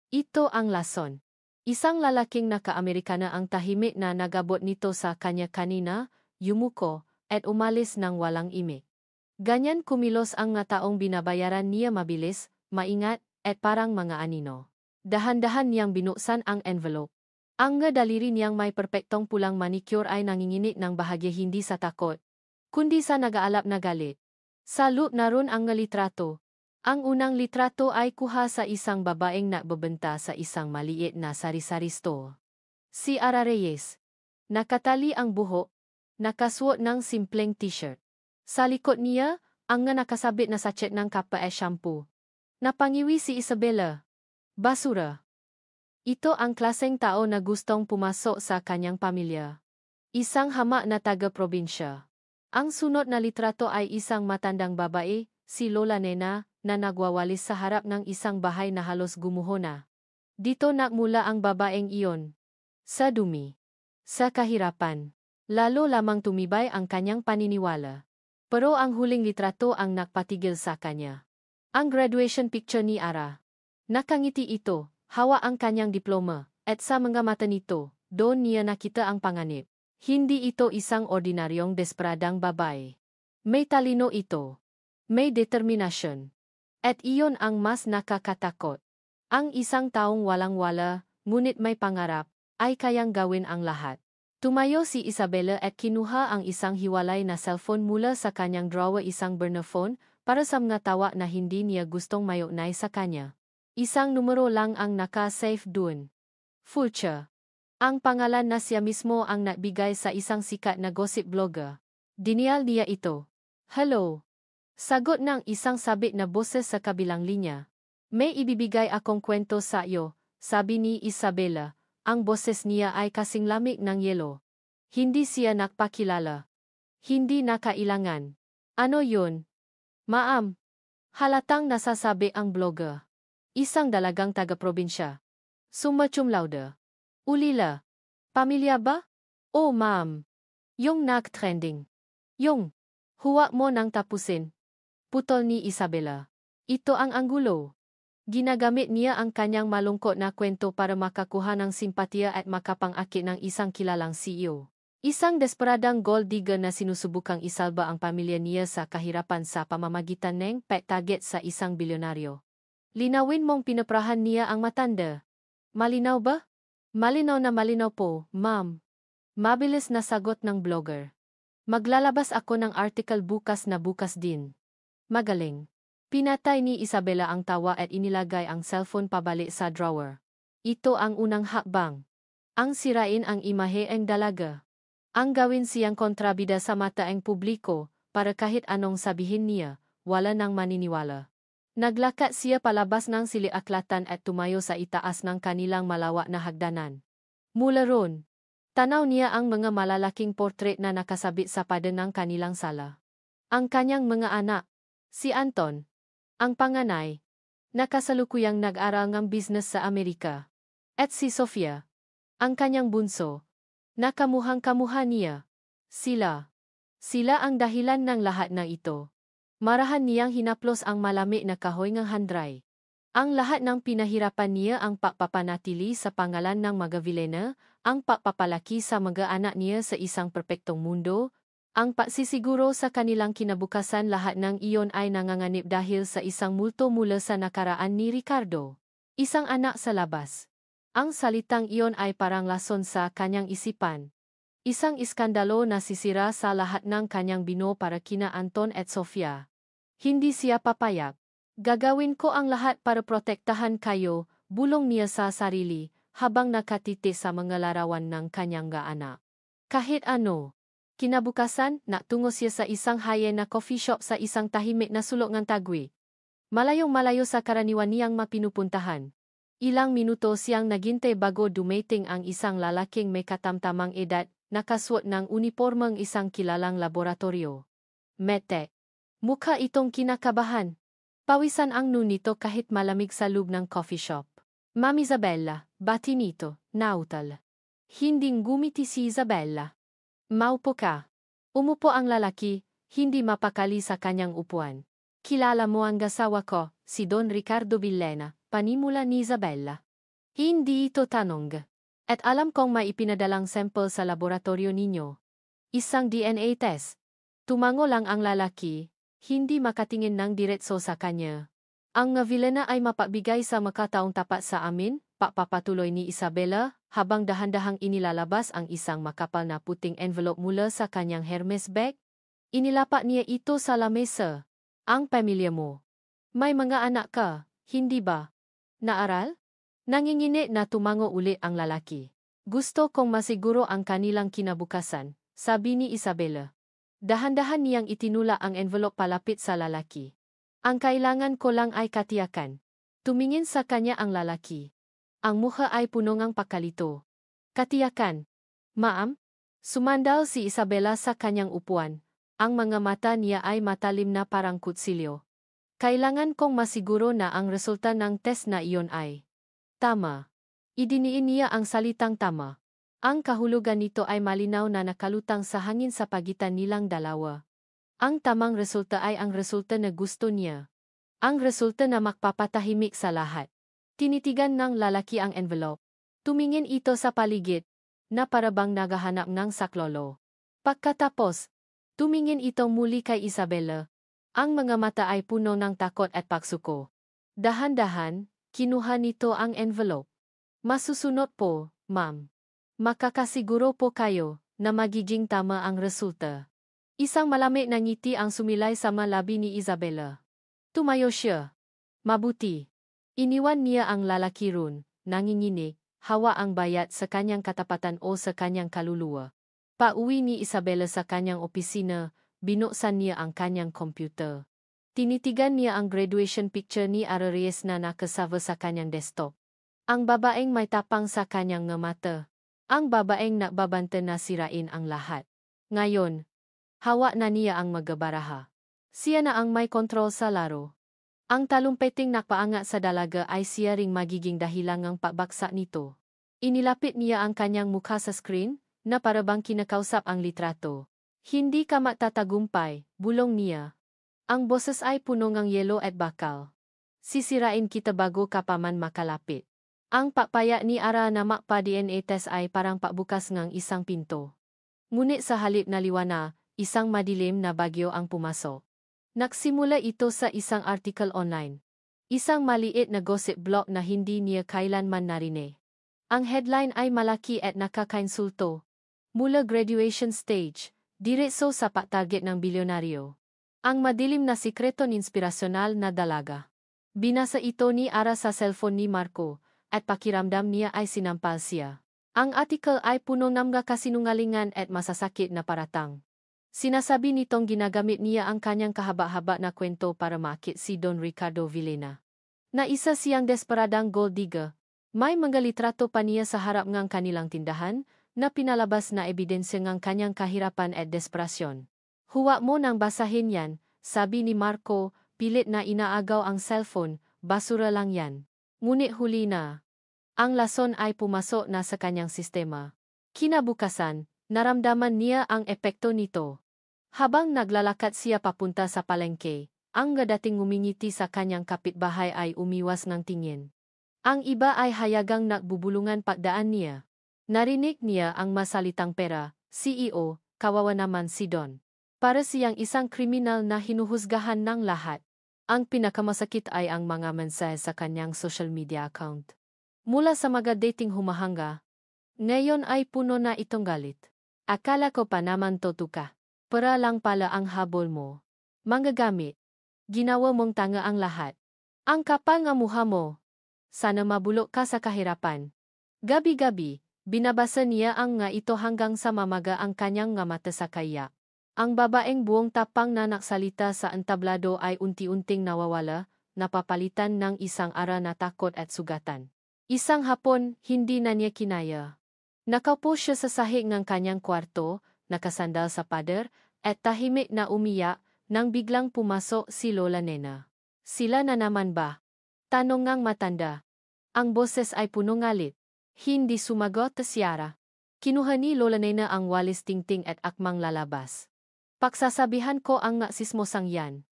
Ito ang lason. Isang lalaking naka-Amerikana ang tahimik na nagabot nito sa kanya kanina, yumuko, at umalis ng walang imik. Ganyan kumilos ang nga taong binabayaran niya mabilis, maingat, at parang mga anino. Dahan-dahan niyang binuksan ang envelope. Ang nga daliri niyang may perpektong pulang manicure ay nanginginig ng bahagya hindi sa takot, kundi sa nag-aalap na galit. Sa loob naroon ang nga litrato. Ang unang litrato ay kuha sa isang babaeng nagbebenta sa isang maliit na sari-sari store. Si Ara Reyes. Nakatali ang buhok, nakasuot ng simpleng t-shirt. Sa likod niya, ang nga nakasabit na sachet ng kapa e shampoo. Napangiwi si Isabela. Basura. Ito ang klaseng tao na gustong pumasok sa kanyang pamilya. Isang hama na taga-probinsya. Ang sunod na litrato ay isang matandang babae, si Lola Nena, na nagwawalis sa harap ng isang bahay na halos gumuho na. Dito nagmula ang babaeng iyon. Sa dumi. Sa kahirapan. Lalo lamang tumibay ang kanyang paniniwala. Pero ang huling litrato ang nagpatigil sa kanya. Ang graduation picture ni Ara. Nakangiti ito, hawa ang kanyang diploma, at sa mga mata nito, doon niya nakita ang panganib. Hindi ito isang ordinaryong desperadang babae. May talino ito. May determinasyon. At iyon ang mas nakakatakot. Ang isang taong walang-wala, ngunit may pangarap, ay kayang gawin ang lahat. Tumayo si Isabela at kinuha ang isang hiwalay na cellphone mula sa kanyang drawer, isang burner phone, para sa mga tawa na hindi niya gustong mayoknay sa kanya. Isang numero lang ang naka-save dun. Fulcher. Ang pangalan na siya mismo ang nagbigay sa isang sikat na gossip blogger. Dinial niya ito. Hello. Sagot ng isang sabik na boses sa kabilang linya. May ibibigay akong kwento sa iyo, sabi ni Isabela. Ang boses niya ay kasing lamig ng yelo. Hindi siya nagpakilala. Hindi nakailangan. Ano yun? Ma'am. Halatang nasasabi ang blogger. Isang dalagang taga-probinsya. Summa cum laude. Ulila. Pamilya ba? Oh ma'am. Yung nag-trending. Yung. Huwag mo nang tapusin. Putol ni Isabela. Ito ang anggulo. Ginagamit niya ang kanyang malungkot na kwento para makakuha ng simpatiya at makapang-akit ng isang kilalang CEO. Isang desperadang gold digger na sinusubukang isalba ang pamilya niya sa kahirapan sa pamamagitan ng pet target sa isang bilyonaryo. Linawin mong pinaprahan niya ang matanda. Malinaw ba? Malinaw na malinaw po, ma'am. Mabilis na sagot ng blogger. Maglalabas ako ng article bukas na bukas din. Magaling. Pinatay ni Isabela ang tawa at inilagay ang cellphone pabalik sa drawer. Ito ang unang hakbang. Ang sirain ang imahe ng dalaga. Ang gawin siyang kontrabida sa mata ng publiko, para kahit anong sabihin niya, wala nang maniniwala. Naglakat siya palabas ng sili-aklatan at tumayo sa itaas ng kanilang malawak na hagdanan. Mula roon, tanaw niya ang mga malalaking portrait na nakasabit sa pader ng kanilang sala. Ang kanyang mga anak, si Anton, ang panganay, nakasalukuyang nag-aral ng business sa Amerika. At si Sofia, ang kanyang bunso, nakamuhang-kamuha niya. Sila ang dahilan ng lahat ng ito. Marahan niyang hinaplos ang malamig na kahoy ng handray. Ang lahat ng pinahirapan niya ang pagpapanatili sa pangalan ng mga Villena, ang pagpapalaki sa mga anak niya sa isang perpektong mundo, ang pagsisiguro sa kanilang kinabukasan, lahat ng iyon ay nanganganib dahil sa isang multo mula sa nakaraan ni Ricardo. Isang anak sa labas. Ang salitang iyon ay parang lason sa kanyang isipan. Isang iskandalo na sisira sa lahat ng kanyang bino para kina Anton at Sofia. Hindi siya papayag. Gagawin ko ang lahat para protektahan kayo, bulong niya sa sarili, habang nakatiti sa mga larawan ng kanyang anak. Kahit ano. Kinabukasan, natungo siya sa isang high-end na coffee shop sa isang tahimik na sulok ng Taguig. Malayong-malayo sa karaniwan niyang mapinupuntahan. Ilang minuto siyang naghintay bago dumating ang isang lalaking may katamtamang edad, nakasuot ng unipormeng isang kilalang laboratorio. Mete. Mukha itong kinakabahan. Pawisan ang nunito kahit malamig sa loob ng coffee shop. Ma'am Isabella, bati nito, nautal. Hinding gumiti si Isabella. Maupo ka. Umupo ang lalaki, hindi mapakali sa kanyang upuan. Kilala mo ang gasawa ko, si Don Ricardo Villena, panimula ni Isabella. Hindi ito tanong. At alam kong may ipinadalang sample sa laboratorio ninyo. Isang DNA test. Tumango lang ang lalaki, hindi makatingin ng diretso sa kanya. Ang Villena ay mapabigay sa makataong tapat sa amin, papapatuloy ni Isabella, habang dahan-dahang inilalabas ang isang makapal na puting envelope mula sa kanyang Hermes bag. Inilapat niya ito sa lamesa. Ang pamilya mo. May mga anak ka, hindi ba? Naaral? Nangingini na tumango uli ang lalaki. Gusto kong masiguro ang kanilang kinabukasan, sabi ni Isabella. Dahan-dahan niyang itinula ang envelope palapit sa lalaki. Ang kailangan ko lang ay katiyakan. Tumingin sa kanya ang lalaki. Ang mukha ay puno ng pakalito. Katiyakan. Ma'am? Sumandal si Isabella sa kanyang upuan. Ang mga mata niya ay matalim na parang kutsilyo. Kailangan kong masiguro na ang resulta ng test na iyon ay tama. Idiniin niya ang salitang tama. Ang kahulugan nito ay malinaw na nakalutang sa hangin sa pagitan nilang dalawa. Ang tamang resulta ay ang resulta na gusto niya. Ang resulta na magpapatahimik sa lahat. Tinitigan ng lalaki ang envelope. Tumingin ito sa paligid, na parabang naghahanap ng saklolo. Pagkatapos, tumingin ito muli kay Isabella. Ang mga mata ay puno ng takot at pagsuko. Dahan-dahan, kinuha nito ang envelope. Masusunod po, ma'am. Makakasiguro po kayo na magiging tama ang resulta. Isang malamig na ngiti ang sumilay sa malabi ni Isabella. Tumayo siya. Mabuti. Iniwan niya ang lalaki ron, nanginginig, hawa ang bayat sa kanyang katapatan o sa kanyang kaluluwa. Pauwi ni Isabella sa kanyang opisina, binuksan niya ang kanyang computer. Tinitigan niya ang graduation picture ni Ararias na nakasava sa kanyang desktop. Ang babaeng may tapang sa kanyang mata. Ang babaeng nagbabanta na sirain ang lahat. Ngayon, hawa na niya ang magabaraha. Siya na ang may kontrol sa laro. Ang talumpeting nakpaangat sa dalaga ay siya ring magiging dahilan ng pagbagsak nito. Inilapit niya ang kanyang mukha sa screen, na parabang kinakausap ang litrato. Hindi ka matatagumpay, bulong niya. Ang boses ay puno ng yelo at bakal. Sisirain kita bago ka pa man makalapit. Ang papaya ni Ara na makpa-DNA test ay parang pabukas ng isang pinto. Ngunit sa halip na liwana, isang madilim na bagyo ang pumasok. Nagsimula ito sa isang article online. Isang maliit na gossip blog na hindi niya kailanman narinig. Ang headline ay malaki at nakakainsulto. Mula graduation stage, diretso sa pagtarget ng bilyonaryo. Ang madilim na sikretong inspirasyonal na dalaga. Binasa ito ni Ara sa cellphone ni Marco, at pakiramdam niya ay sinampal siya. Ang article ay puno ng kasinungalingan at masasakit na paratang. Sinasabi nitong ginagamit niya ang kanyang kahaba-haba na kwento para makit si Don Ricardo Villena. Na isa siyang desperadang gold digger. May mga litrato pa niya sa harap ng kanilang tindahan, na pinalabas na ebidensya ng kanyang kahirapan at desperasyon. Huwag mo nang basahin yan, sabi ni Marco, pilit na inaagaw ang cellphone, basura lang yan. Ngunit huli na. Ang lason ay pumasok na sa kanyang sistema. Kinabukasan, naramdaman niya ang epekto nito. Habang naglalakad siya papunta sa palengke, ang dating ngumingiti sa kanyang kapitbahay ay umiwas ng tingin. Ang iba ay hayagang nagbubulungan pagdaan niya. Narinig niya ang masalitang pera, CEO, kawawa naman si Don. Para siyang isang kriminal na hinuhusgahan ng lahat. Ang pinakamasakit ay ang mga mensahe sa kanyang social media account. Mula sa mga dating humahanga, ngayon ay puno na itong galit. Akala ko pa naman toto ka. Para lang pala ang habol mo. Manggagamit. Ginawa mong tanga ang lahat. Ang kapal nga mukha mo. Sana mabulok ka sa kahirapan. Gabi-gabi, binabasa niya ang nga ito hanggang sa mamaga ang kanyang nga mata sa kaya. Ang babaeng buong tapang na naksalita sa entablado ay unti-unting nawawala, napapalitan ng isang ara na takot at sugatan. Isang hapon, hindi na niya kinaya. Nakaupo siya sa sahig ng kanyang kwarto, nakasandal sa pader, at tahimik na umiyak, nang biglang pumasok si Lola Nena. Sila na naman ba? Tanong ngang matanda. Ang boses ay puno ngalit. Hindi sumagot si Ara. Kinuha ni Lola Nena ang walis tingting at akmang lalabas. Pagsasabihan ko ang naksismosang yan.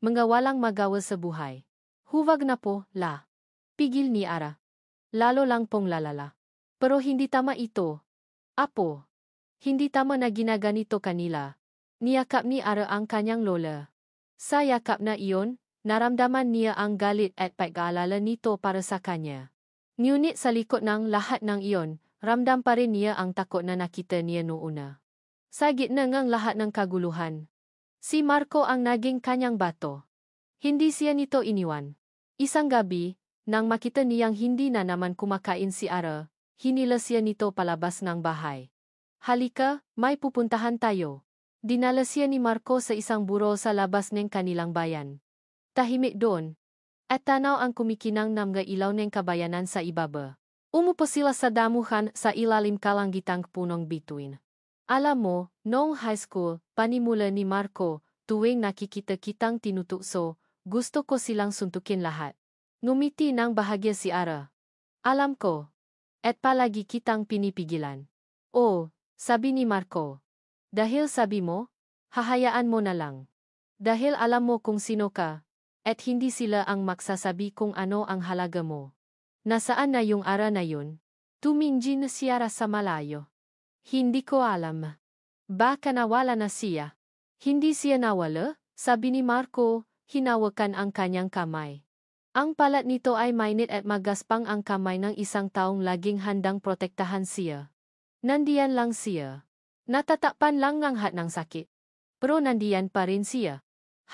Mga walang magawa sa buhay. Huwag na po, la. Pigil ni Ara. Lalo lang pong lalala. Pero hindi tama ito. Apo. Hindi tama na ginaganito kanila. Niyakap ni Ara ang kanyang lola. Sa yakap na iyon, naramdaman niya ang galit at pag-aalala nito para sa kanya. Ngunit sa likod ng lahat ng iyon, ramdam pa rin niya ang takot na nakita niya noona. Sa gitna ng lahat ng kaguluhan, si Marco ang naging kanyang bato. Hindi siya nito iniwan. Isang gabi, nang makita niyang hindi na naman kumakain si Ara, hinila siya nito palabas ng bahay. Halika, may pupuntahan tayo. Dinala siya ni Marco sa isang buro sa labas ng kanilang bayan. Tahimik doon, at tanaw ang kumikinang ng mga ilaw ng kabayanan sa ibaba. Umupo sila sa damuhan sa ilalim kalanggitang punong bituin. Alam mo, noong high school, panimula ni Marco, tuwing nakikita kitang tinutukso, gusto ko silang suntukin lahat. Ngumiti ng bahagya si Ara. Alam ko. At palagi kitang pinipigilan. Oh, sabi ni Marco. Dahil sabi mo, hahayaan mo na lang. Dahil alam mo kung sino ka, at hindi sila ang magsasabi kung ano ang halaga mo. Nasaan na yung Ara na yun? Tumingin na si Ara sa malayo. Hindi ko alam. Baka nawala na siya. Hindi siya nawala, sabi ni Marco, hinawakan ang kanyang kamay. Ang palat nito ay mainit at magaspang ang kamay ng isang taong laging handang protektahan siya. Nandiyan lang siya. Natatakpan lang ng hat ng sakit. Pero nandiyan pa rin siya.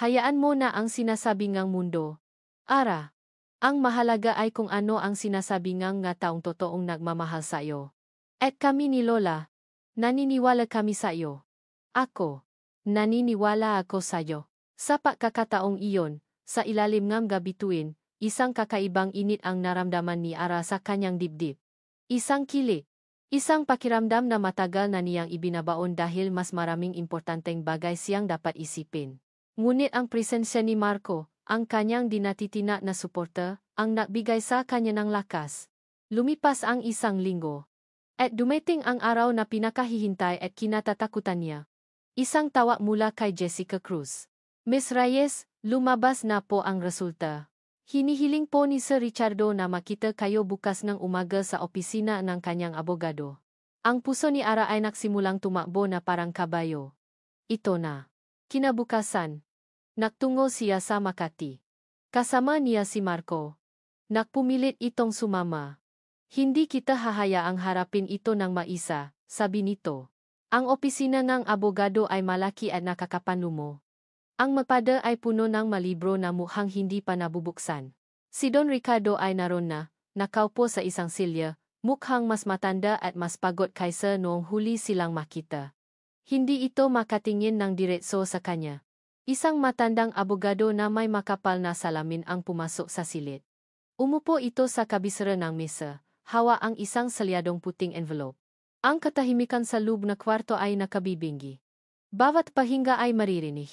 Hayaan mo na ang sinasabi ngang mundo. Ara, ang mahalaga ay kung ano ang sinasabi ngang nga taong totoong nagmamahal sa iyo. At kami ni Lola, naniniwala kami sa iyo. Ako, naniniwala ako sa iyo. Sa pagkakataong iyon, sa ilalim ng gabituin, isang kakaibang init ang naramdaman ni Ara sa kanyang dibdib. Isang kilik. Isang pakiramdam na matagal na niyang ibinabaon dahil mas maraming importanteng bagay siyang dapat isipin. Ngunit ang presensya ni Marco, ang kanyang dinatitina na suporta, ang nagbigay sa kanya ng lakas. Lumipas ang isang linggo. At dumating ang araw na pinakahihintay at kinatatakutan niya. Isang tawag mula kay Jessica Cruz. Miss Reyes, lumabas na po ang resulta. Hinihiling po ni Sir Richardo na makita kayo bukas ng umaga sa opisina ng kanyang abogado. Ang puso ni Ara ay nagsimulang tumakbo na parang kabayo. Ito na. Kinabukasan. Nagtungo siya sa Makati. Kasama niya si Marco. Nagpumilit itong sumama. Hindi kita hahayaang harapin ito ng maisa, sabi nito. Ang opisina ng abogado ay malaki at nakakapanlumo. Ang mapada ay puno ng malibro na mukhang hindi pa nabubuksan. Si Don Ricardo ay naroon na, nakaupo sa isang silya, mukhang mas matanda at mas pagod kaysa noong huli silang makita. Hindi ito makatingin ng diretso sa kanya. Isang matandang abogado na may makapal na salamin ang pumasok sa silid. Umupo ito sa kabisera ng mesa. Hawa ang isang salyadong puting envelope. Ang katahimikan sa loob na kwarto ay nakabibinggi. Bawat pahinga ay maririnig.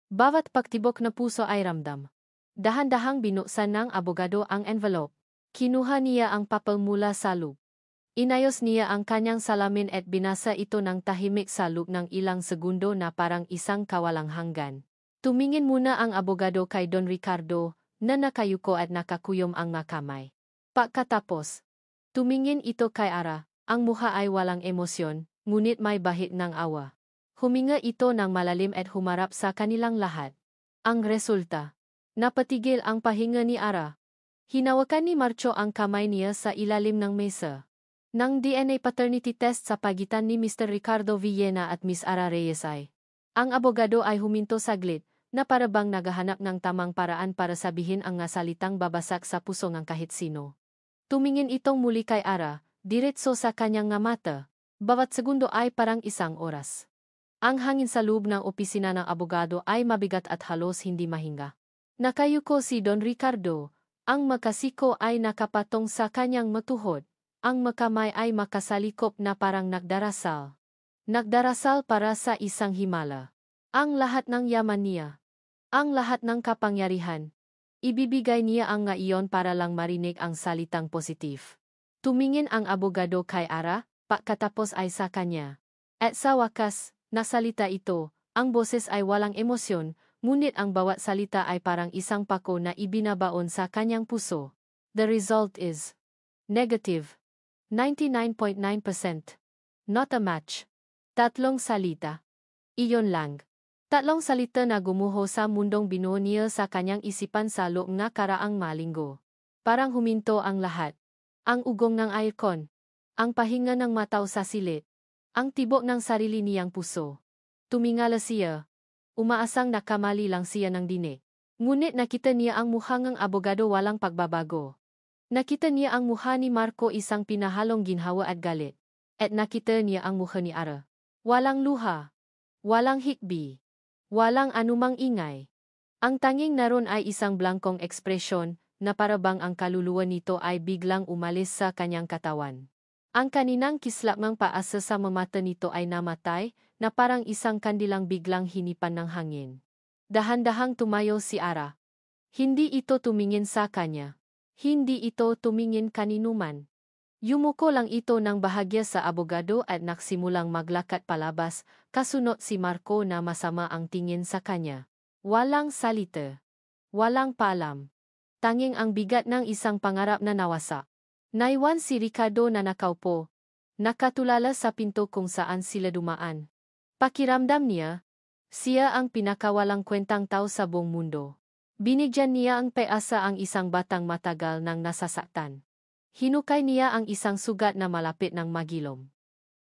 Bawat pagtibok na puso ay ramdam. Dahan-dahang binuksan ng abogado ang envelope. Kinuha niya ang papel mula sa loob. Inayos niya ang kanyang salamin at binasa ito ng tahimik sa loob ng ilang segundo na parang isang kawalang hanggan. Tumingin muna ang abogado kay Don Ricardo, na nakayuko at nakakuyom ang makamay. Pagkatapos, tumingin ito kay Ara, ang mukha ay walang emosyon, ngunit may bahid ng awa. Huminga ito ng malalim at humarap sa kanilang lahat. Ang resulta. Napatigil ang pahinga ni Ara. Hinawakan ni Marco ang kamay niya sa ilalim ng mesa. Nang DNA paternity test sa pagitan ni Mr. Ricardo Villena at Miss Ara Reyes ay. Ang abogado ay huminto saglit, na para bang naghahanap ng tamang paraan para sabihin ang nasalitang babasak sa puso ng kahit sino. Tumingin itong muli kay Ara, diretso sa kanyang nga mata. Bawat segundo ay parang isang oras. Ang hangin sa loob ng opisina ng abogado ay mabigat at halos hindi mahinga. Nakayuko si Don Ricardo. Ang makasiko ay nakapatong sa kanyang matuhod. Ang makamay ay makasalikop na parang nagdarasal. Nagdarasal para sa isang himala. Ang lahat ng yaman niya. Ang lahat ng kapangyarihan. Ibibigay niya ang nga iyon para lang marinig ang salitang positif. Tumingin ang abogado kay Ara, pagkatapos ay sa kanya. At sa wakas, nasalita ito, ang boses ay walang emosyon, ngunit ang bawat salita ay parang isang pako na ibinabaon sa kanyang puso. The result is negative. 99.9%. Not a match. Tatlong salita. Iyon lang. Tatlong salita na gumuho sa mundong binuo niya sa kanyang isipan sa loob na karaang malinggo. Parang huminto ang lahat. Ang ugong ng aircon. Ang pahinga ng mataw sa silit. Ang tibok ng sarili niyang puso. Tumingala siya. Umaasang nakamali lang siya ng dinig. Ngunit nakita niya ang mukha ng abogado walang pagbabago. Nakita niya ang mukha ni Marco isang pinahalong ginhawa at galit. At nakita niya ang mukha ni Ara. Walang luha. Walang hikbi. Walang anumang ingay. Ang tanging naroon ay isang blankong ekspresyon na parabang ang kaluluwa nito ay biglang umalis sa kanyang katawan. Ang kaninang kislap ng paasa sa mamata nito ay namatay na parang isang kandilang biglang hinipan ng hangin. Dahan-dahang tumayo si Ara. Hindi ito tumingin sa kanya. Hindi ito tumingin kaninuman. Yumuko lang ito ng bahagya sa abogado at nagsimulang maglakad palabas, kasunod si Marco na masama ang tingin sa kanya. Walang salita. Walang paalam. Tanging ang bigat ng isang pangarap na nawasak. Naiwan si Ricardo na nakaupo, nakatulala sa pinto kung saan sila dumaan. Pakiramdam niya, siya ang pinakawalang kwentang tao sa buong mundo. Binigyan niya ang peasa ang isang batang matagal nang nasasaktan. Hinukay niya ang isang sugat na malapit ng magilom.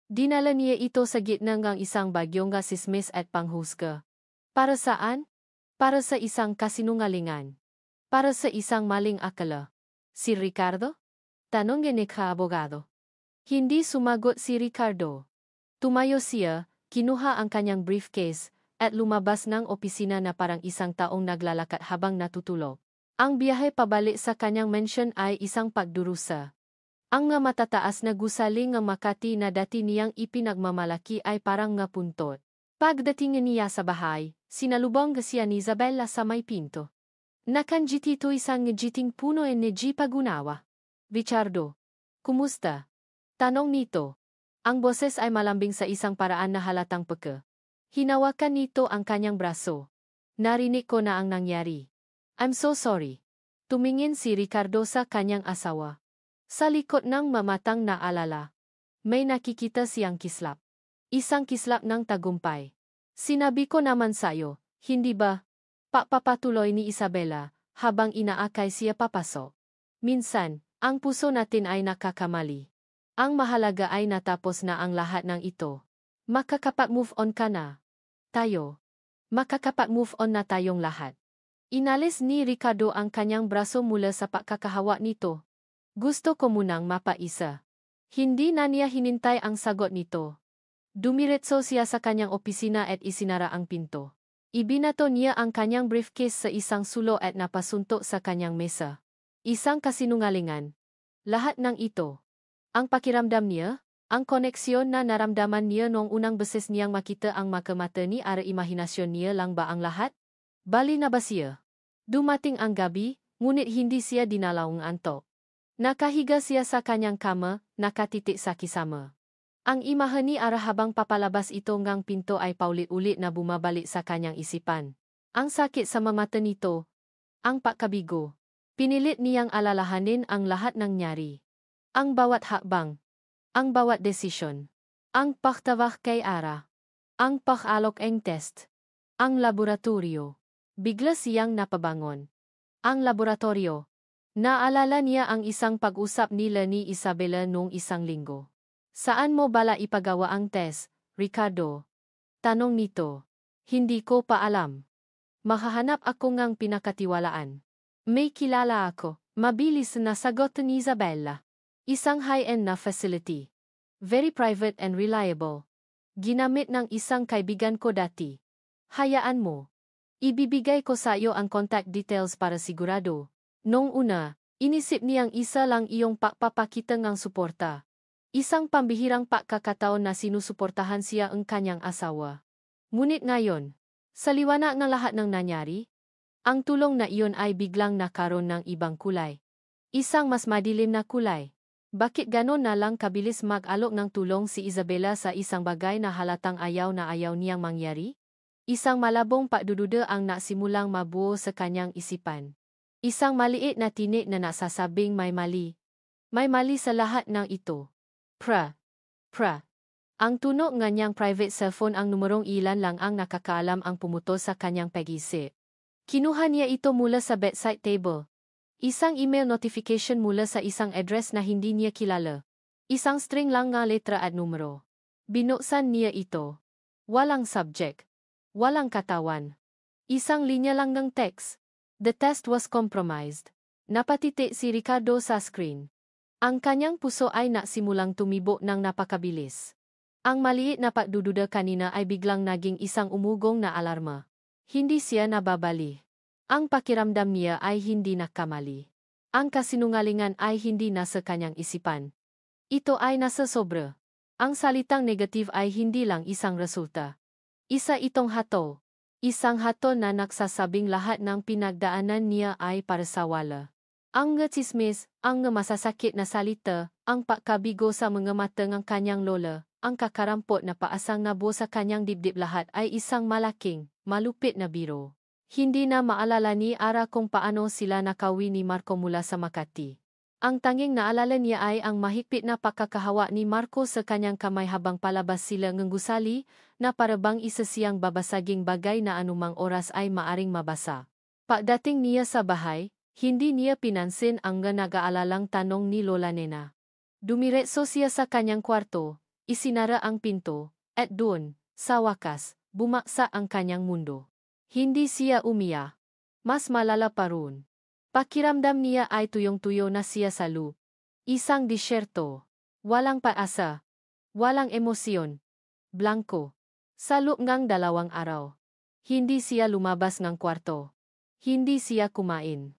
Dinala niya ito sa gitna ng isang bagyong sismis at panghusga. Para saan? Para sa isang kasinungalingan. Para sa isang maling akala. Si Ricardo? Tanong ni ka-abogado. Hindi sumagot si Ricardo. Tumayo siya, kinuha ang kanyang briefcase, at lumabas ng opisina na parang isang taong naglalakad habang natutulog. Ang biyahe pabalik sa kanyang mansion ay isang pagdurusa. Ang nga matataas na gusali ng Makati na dati niyang ipinagmamalaki ay parang nga puntot. Pagdating niya sa bahay, sinalubong siya ni Isabella sa may pinto. Nakanjitito isang ngijiting puno ni Pagunawa. Richardo, kumusta? Tanong nito. Ang boses ay malambing sa isang paraan na halatang peka. Hinawakan nito ang kanyang braso. Narinig ko na ang nangyari. I'm so sorry. Tumingin si Ricardo sa kanyang asawa. Sa likod ng mamatang na alala, may nakikita siyang kislap. Isang kislap ng tagumpay. Sinabi ko naman sayo, hindi ba? Papatuloy ni Isabella, habang inaakay siya papasok. Minsan, ang puso natin ay nakakamali. Ang mahalaga ay natapos na ang lahat ng ito. Makakapag-move on ka na. Tayo. Makakapag-move on na tayong lahat. Inalis ni Ricardo ang kanyang braso mula sa pagkakahawa nito. Gusto ko munang mapaisa. Hindi na niya hinintay ang sagot nito. Dumiretso siya sa kanyang opisina at isinara ang pinto. Ibinato niya ang kanyang briefcase sa isang sulo at napasuntok sa kanyang mesa. Isang kasinungalingan. Lahat ng ito. Ang pakiramdam niya, ang koneksyon na naramdaman niya noong unang beses niyang makita ang makamata ni Ara, imahinasyon niya lang ba ang lahat? Bali na ba siya? Dumating ang gabi, ngunit hindi siya dinalawang antok. Nakahiga siya sa kanyang kama, nakatitik sa kisama. Ang imahe ni Ara habang papalabas ito ngang pinto ay paulit-ulit na bumabalik sa kanyang isipan. Ang sakit sa mamata nito. Ang pagkabigo. Pinilit niyang alalahanin ang lahat ng nangyari. Ang bawat hakbang. Ang bawat desisyon. Ang pagtawag kay Ara. Ang pag-alok ng test. Ang laboratorio. Bigla siyang napabangon. Ang laboratorio. Naalala niya ang isang pag-usap nila ni Isabela noong isang linggo. Saan mo bala ipagawa ang test, Ricardo? Tanong nito. Hindi ko pa alam. Makahanap ako ngang pinakatiwalaan. May kilala ako. Mabilis na sagot ni Isabella. Isang high-end na facility. Very private and reliable. Ginamit ng isang kaibigan ko dati. Hayaan mo. Ibibigay ko sa iyo ang contact details para sigurado. Noong una, inisip niyang isa lang iyong pakpapakita ng suporta. Isang pambihirang pagkakataon na sinusuportahan siya ang kanyang asawa. Ngunit ngayon, sa liwanag ng lahat ng nangyari, ang tulong na iyon ay biglang nakaroon ng ibang kulay. Isang mas madilim na kulay. Bakit ganon na lang kabilis mag-alok ng tulong si Isabela sa isang bagay na halatang ayaw na ayaw niyang mangyari? Isang malabong pagdududa ang nasimulang mabuo sa kanyang isipan. Isang maliit na tinik na nasasabing may mali. May mali sa lahat ng ito. Pra. Ang tunog ng niyang private cellphone ang numerong ilan lang ang nakakaalam ang pumuto sa kanyang pag-isip. Kinuha niya ito mula sa bedside table. Isang email notification mula sa isang address na hindi niya kilala. Isang string lang ng letra at numero. Binuksan niya ito. Walang subject. Walang katawan. Isang linya lang ng text. The test was compromised. Napatitik si Ricardo sa screen. Ang kanyang puso ay nasimulang tumibo ng napakabilis. Ang maliit na pagdududa kanina ay biglang naging isang umugong na alarma. Hindi siya nababali. Ang pakiramdam niya ay hindi nakamali. Ang kasinungalingan ay hindi nasa kanyang isipan. Ito ay nasa sobra. Ang salitang negative ay hindi lang isang resulta. Isa itong hatol. Isang hatol na nagsasabing lahat ng pinagdaanan niya ay para sa wala. Ang chismis, ang masasakit na salita, ang pagkabigo sa mga mata ng kanyang lola, ang kakarampot na paasang nabuo sa kanyang dibdib lahat ay isang malaking, malupit na biro. Hindi na maalala ni Ara kung paano sila nakawi ni Marco mula sa Makati. Ang tanging naalala niya ay ang mahigpit na pagkakahawa ni Marco sa kanyang kamay habang palabas sila ng gusali, na parabang isa siyang babasaging bagay na anumang oras ay maaring mabasa. Pagdating niya sa bahay, hindi niya pinansin ang nag-aalalang tanong ni Lola Nena. Dumiretso siya sa kanyang kwarto, isinara ang pinto, at doon, sa wakas, bumaksa ang kanyang mundo. Hindi siya umiyak. Mas malala pa roon. Pakiramdam niya ay tuyong-tuyo na siya sa loop. Isang disyerto. Walang paasa. Walang emosyon. Blanco. Sa loob ng 2 araw. Hindi siya lumabas ng kwarto. Hindi siya kumain.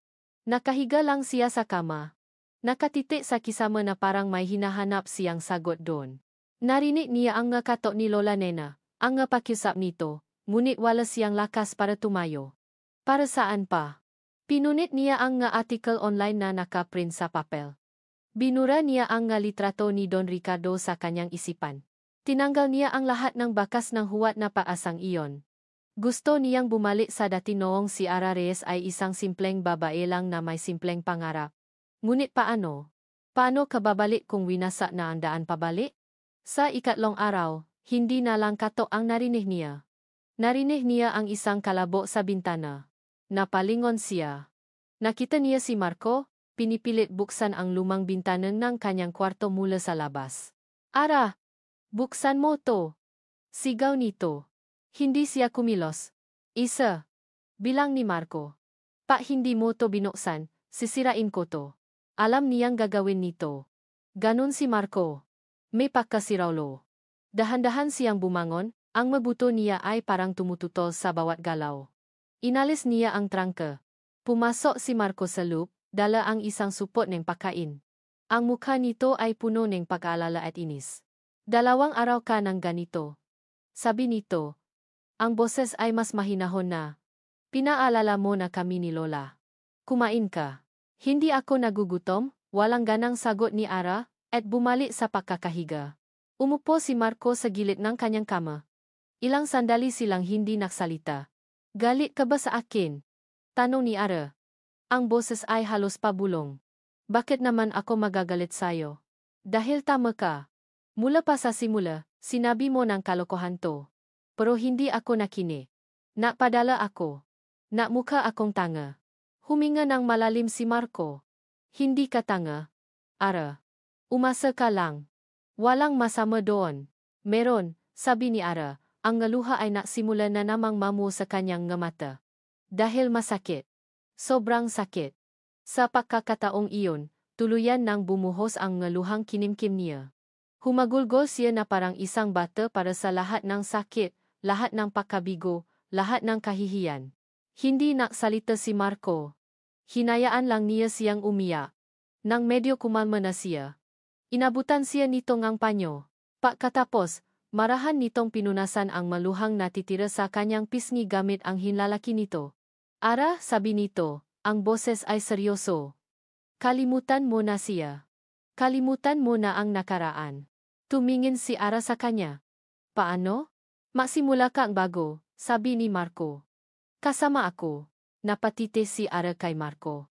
Nakahiga lang siya sa kama. Nakatitik sa kisama na parang may hinahanap siyang sagot doon. Narinig niya ang ngakatok ni Lola Nena, ang ngapakiusap nito, ngunit wala siyang lakas para tumayo. Para saan pa? Pinunit niya ang article online na nakaprint sa papel. Binura niya ang litrato ni Don Ricardo sa kanyang isipan. Tinanggal niya ang lahat ng bakas ng huwat na paasang iyon. Gusto niyang bumalik sa dati noong si Ara Reyes ay isang simpleng babae lang na may simpleng pangarap. Ngunit paano? Paano ka babalik kung winasa na ang daan pabalik? Sa 3 araw, hindi na lang katok ang narinig niya. Narinig niya ang isang kalabo sa bintana. Napalingon siya. Nakita niya si Marco, pinipilit buksan ang lumang bintana ng kanyang kwarto mula sa labas. Ara! Buksan mo to! Sigaw nito. Hindi siya kumilos. Isa. Bilang ni Marco. Hindi mo to binuksan, sisirain ko to. Alam niyang gagawin nito. Ganon si Marco. May pagkasiraulo. Dahan-dahan siyang bumangon, ang mabuto niya ay parang tumututol sa bawat galaw. Inalis niya ang trangka. Pumasok si Marco sa loop, dala ang isang supot ng pagkain. Ang mukha nito ay puno ng pag-aalala at inis. 2 araw ka ng ganito. Sabi nito. Ang boses ay mas mahinahon na. Pinaalala mo na kami ni Lola. Kumain ka. Hindi ako nagugutom, walang ganang sagot ni Ara, at bumalik sa pagkakahiga. Umupo si Marco sa gilid ng kanyang kama. Ilang sandali silang hindi nagsalita. Galit ka ba sa akin? Tanong ni Ara. Ang boses ay halos pabulong. Bakit naman ako magagalit sa'yo? Dahil tama ka. Mula pa sa simula, sinabi mo ng kalokohan to. Pero hindi ako nakinig. Napadala ako. Nakmukha akong tanga. Huminga ng malalim si Marco. Hindi ka tanga. Ara. Umasa ka lang. Walang masama doon. Meron, sabi ni Ara, ang ngaluha ay naksimula na namang mamu sa kanyang mata. Dahil masakit. Sobrang sakit. Sa pagkakataong iyon, tuluyan nang bumuhos ang ngaluhang kinimkim niya. Humagulgol siya na parang isang bata para sa lahat ng sakit, lahat ng pagkabigo, lahat ng kahihiyan. Hindi naksalita si Marco. Hinayaan lang niya siyang umiyak. Nang medyo kumalma na siya, inabutan siya nitong ang panyo. Pagkatapos, marahan nitong pinunasan ang maluhang natitira sa kanyang pisngi gamit ang hinlalaki nito. Ara, sabi nito, ang boses ay seryoso. Kalimutan mo na siya. Kalimutan mo na ang nakaraan. Tumingin si Ara sa kanya. Paano? Magsimula ka ang bago, sabi ni Marco. Kasama ako. Napatite si Ara kay Marco.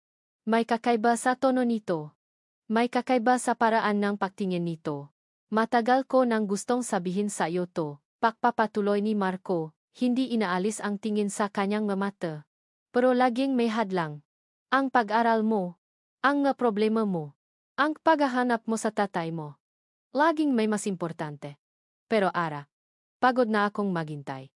May kakaiba sa tono nito. May kakaiba sa paraan ng pagtingin nito. Matagal ko nang gustong sabihin sa iyo to, pagpapatuloy ni Marco, hindi inaalis ang tingin sa kanyang mata. Pero laging may hadlang. Ang pag-aral mo. Ang problema mo. Ang paghahanap mo sa tatay mo. Laging may mas importante. Pero Ara, pagod na akong maghintay.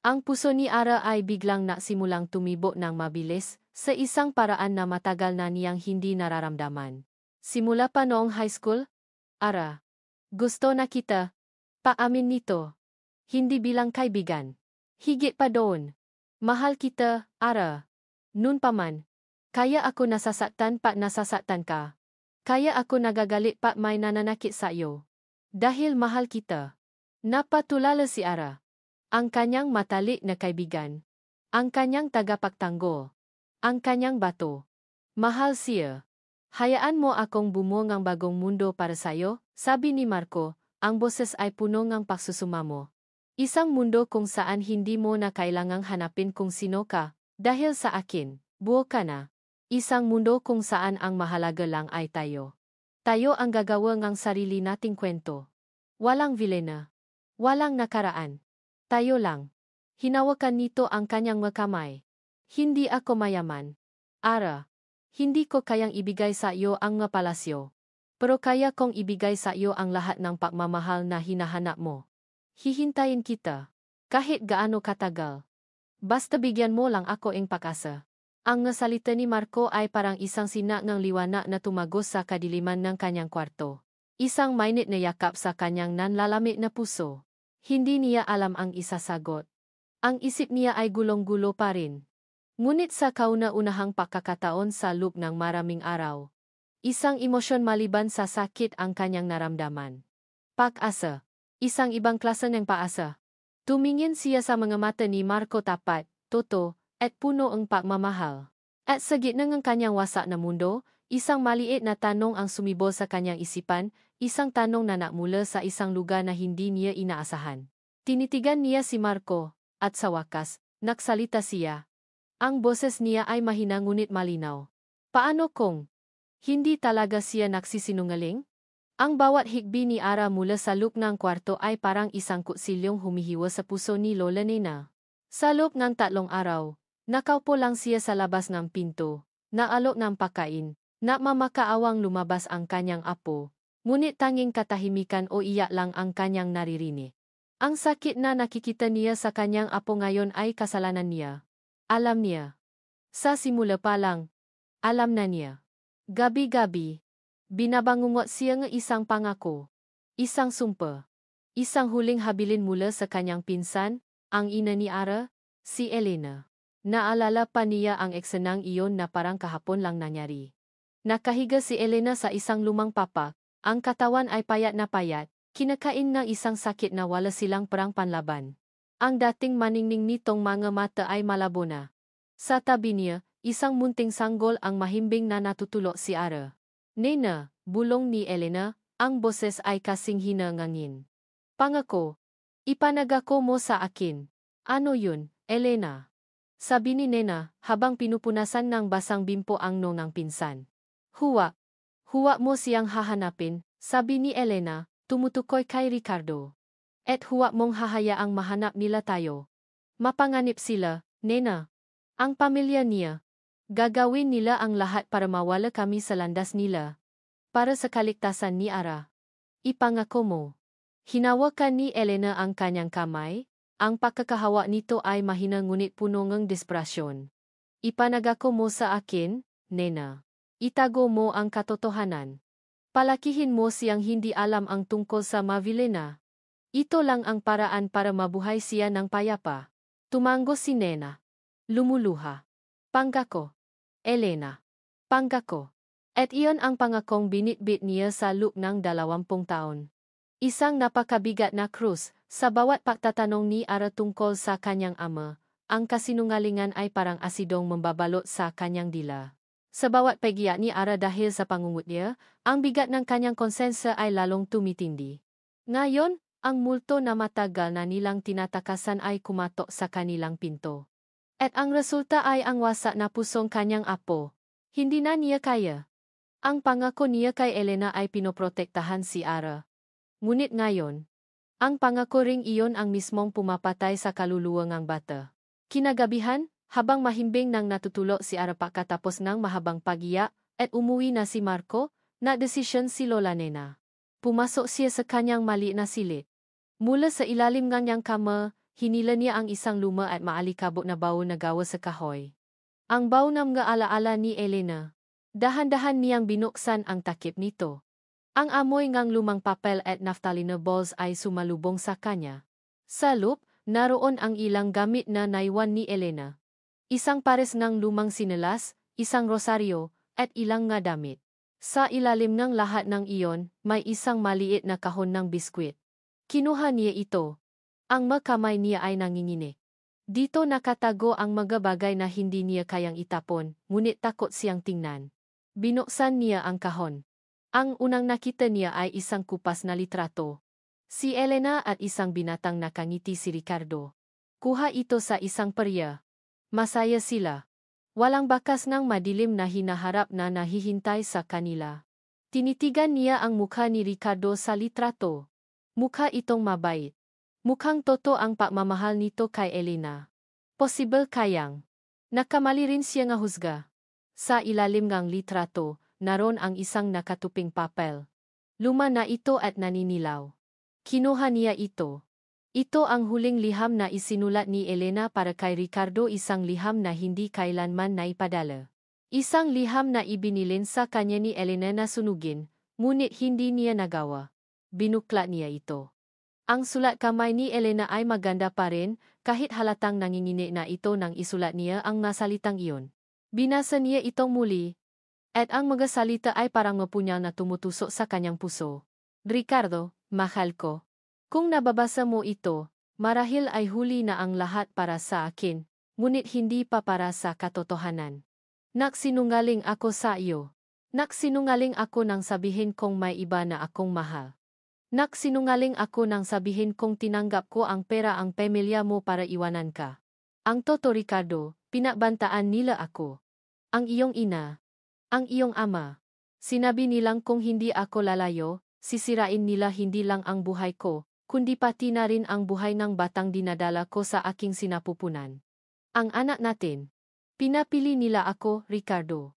Ang puso ni Ara ay biglang nasimulang tumibo ng mabilis, sa isang paraan na matagal na niyang hindi nararamdaman. Simula pa noong high school? Ara, gusto na kita. Paamin nito. Hindi bilang kaibigan. Higit pa doon. Mahal kita, Ara. Noon pa man. Kaya ako nasasaktan pa nasasaktan ka. Kaya ako nagagalit pa may nananakit sa iyo. Dahil mahal kita. Napatulala si Ara. Ang kanyang matalik na kaibigan. Ang kanyang tagapagtanggol. Ang kanyang bato. Mahal siya. Hayaan mo akong bumuo ng bagong mundo para sayo, sabi ni Marco, ang boses ay puno ng pagsusumamo. Isang mundo kung saan hindi mo na kailangang hanapin kung sino ka, dahil sa akin, buo ka na. Isang mundo kung saan ang mahalaga lang ay tayo. Tayo ang gagawa ng sarili nating kwento. Walang vilena. Walang nakaraan. Tayo lang. Hinawakan nito ang kanyang makamay. Hindi ako mayaman. Ara. Hindi ko kayang ibigay sa iyo ang palasyo. Pero kaya kong ibigay sa iyo ang lahat ng pagmamahal na hinahanap mo. Hihintayin kita. Kahit gaano katagal. Basta bigyan mo lang ako ng pag-asa. Ang salita ni Marco ay parang isang sina ng liwanag na tumagos sa kadiliman ng kanyang kwarto. Isang mainit na yakap sa kanyang nanlalamig na puso. Hindi niya alam ang isasagot. Ang isip niya ay gulong-gulo pa rin. Ngunit sa kauna-unahang pagkakataon sa loob ng maraming araw, isang emosyon maliban sa sakit ang kanyang naramdaman. Pag-asa. Isang ibang klase ng paasa. Tumingin siya sa mga mata ni Marco tapat, totoo, at puno ang pagmamahal. At sa gitna ng kanyang wasak na mundo, isang maliit na tanong ang sumibol sa kanyang isipan, isang tanong na nakmula sa isang lugar na hindi niya inaasahan. Tinitigan niya si Marco, at sa wakas, nagsalita siya. Ang boses niya ay mahina ngunit malinaw. Paano kung hindi talaga siya nagsisinungaling? Ang bawat higbi ni Ara mula sa loob ng kwarto ay parang isang kutsilyong humihiwa sa puso ni Lola Nena. Sa loob ng 3 araw, nakaupo lang siya sa labas ng pinto, naalok ng pagkain, na mamakaawang lumabas ang kanyang apo, ngunit tanging katahimikan o iyak lang ang kanyang naririnig. Ang sakit na nakikita niya sa kanyang apo ngayon ay kasalanan niya. Alam niya. Sa simula pa lang, alam na niya. Gabi-gabi, binabangungot siya ng isang pangako, isang sumpa, isang huling habilin mula sa kanyang pinsan, ang ina ni Ara, si Elena. Naalala pa niya ang eksenang iyon na parang kahapon lang nangyari. Nakahiga si Elena sa isang lumang papak, ang katawan ay payat na payat, kinakain ng isang sakit na wala silang parang panlaban. Ang dating maningning nitong mga mata ay malabo na. Sa tabi niya, isang munting sanggol ang mahimbing na natutulo si Ara. Nena, bulong ni Elena, ang boses ay kasing hinangangin. Pangako. Ipanagako mo sa akin. Ano yun, Elena? Sabi ni Nena, habang pinupunasan ng basang bimpo ang nongang pinsan. Huwag. Huwag mo siyang hahanapin, sabi ni Elena, tumutukoy kay Ricardo. At huwag mong hahayaang mahanap nila tayo. Mapanganib sila, Nena. Ang pamilya niya. Gagawin nila ang lahat para mawala kami sa landas nila. Para sa kaligtasan ni Ara. Ipangako mo. Hinawakan ni Elena ang kanyang kamay. Ang pagkakahawa nito ay mahina ngunit puno ng desperasyon. Ipanagako mo sa akin, Nena. Itago mo ang katotohanan. Palakihin mo siyang hindi alam ang tungkol sa Mavilena. Ito lang ang paraan para mabuhay siya ng payapa. Tumango si Nena. Lumuluha. Pangako. Elena. Pangako. At iyon ang pangakong binitbit niya sa loob ng 20 taon. Isang napakabigat na krus, sa bawat pagtatanong ni Ara tungkol sa kanyang ama, ang kasinungalingan ay parang asidong membabalot sa kanyang dila. Sa bawat paggiyak ni Ara dahil sa pangungut niya, ang bigat ng kanyang konsensya ay lalong tumitindi. Ngayon, ang multo na matagal na nilang tinatakasan ay kumatok sa kanilang pinto. At ang resulta ay ang wasak na pusong kanyang apo. Hindi na niya kaya. Ang pangako niya kay Elena ay pinoprotektahan si Ara. Ngunit ngayon, ang pangako ring iyon ang mismong pumapatay sa kaluluwa ng bata. Kinagabihan, habang mahimbing nang natutulog si Ara pagkatapos ng mahabang pagiyak, at umuwi na si Marco, nagdesisyon si Lola Nena. Pumasok siya sa kanyang maliit na silid. Mula sa ilalim ng kanyang kama, hinila niya ang isang luma at maalikabok na baon na gawa sa kahoy. Ang baon ng mga alaala ni Elena. Dahan-dahan niyang binuksan ang takip nito. Ang amoy ng lumang papel at naphthalene balls ay sumalubong sa kanya. Sa loob, naroon ang ilang gamit na naiwan ni Elena. Isang pares ng lumang sinelas, isang rosaryo, at ilang nga damit. Sa ilalim ng lahat ng iyon, may isang maliit na kahon ng biskwit. Kinuha niya ito. Ang makamay niya ay nanginginig. Dito nakatago ang mga bagay na hindi niya kayang itapon, ngunit takot siyang tingnan. Binuksan niya ang kahon. Ang unang nakita niya ay isang kupas na litrato. Si Elena at isang binatang nakangiti si Ricardo. Kuha ito sa isang perya. Masaya sila. Walang bakas ng madilim na hinaharap na nahihintay sa kanila. Tinitigan niya ang mukha ni Ricardo sa litrato. Mukha itong mabait. Mukhang totoo ang pagmamahal nito kay Elena. Posible kayang. Nakamali rin siya nga husga. Sa ilalim ng litrato, naroon ang isang nakatuping papel. Luma na ito at naninilaw. Kinuha niya ito. Ito ang huling liham na isinulat ni Elena para kay Ricardo, isang liham na hindi kailanman naipadala. Isang liham na ibinilin sa kanya ni Elena na sunugin, ngunit hindi niya nagawa. Binuklat niya ito. Ang sulat kamay ni Elena ay maganda pa rin, kahit halatang nanginginig na ito nang isulat niya ang nasalitang iyon. Binasa niya itong muli. At ang mga salita ay parang mapunyal na tumutusok sa kanyang puso. Ricardo, mahal ko. Kung nababasa mo ito, marahil ay huli na ang lahat para sa akin, ngunit hindi pa para sa katotohanan. Nagsinungaling ako sa iyo. Nagsinungaling ako nang sabihin kong may iba na akong mahal. Nagsinungaling ako nang sabihin kong tinanggap ko ang pera ang pamilya mo para iwanan ka. Ang totoo, Ricardo, pinabantaan nila ako. Ang iyong ina. Ang iyong ama. Sinabi nilang kung hindi ako lalayo, sisirain nila hindi lang ang buhay ko, kundi pati na rin ang buhay ng batang dinadala ko sa aking sinapupunan. Ang anak natin. Pinapili nila ako, Ricardo.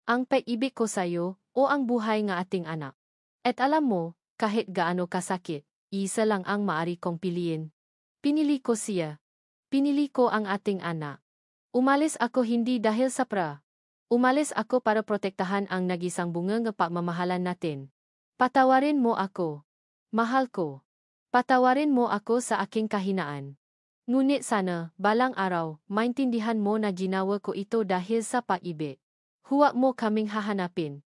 Ang pag-ibig ko sa'yo, o ang buhay ng ating anak. At alam mo, kahit gaano kasakit, isa lang ang maari kong piliin. Pinili ko siya. Pinili ko ang ating anak. Umalis ako hindi dahil sa pra. Umalis ako para protektahan ang nagisang bunga ng pagmamahalan natin. Patawarin mo ako. Mahal ko. Patawarin mo ako sa aking kahinaan. Ngunit sana, balang araw, maintindihan mo na ginawa ko ito dahil sa pag-ibig. Huwag mo kaming hahanapin.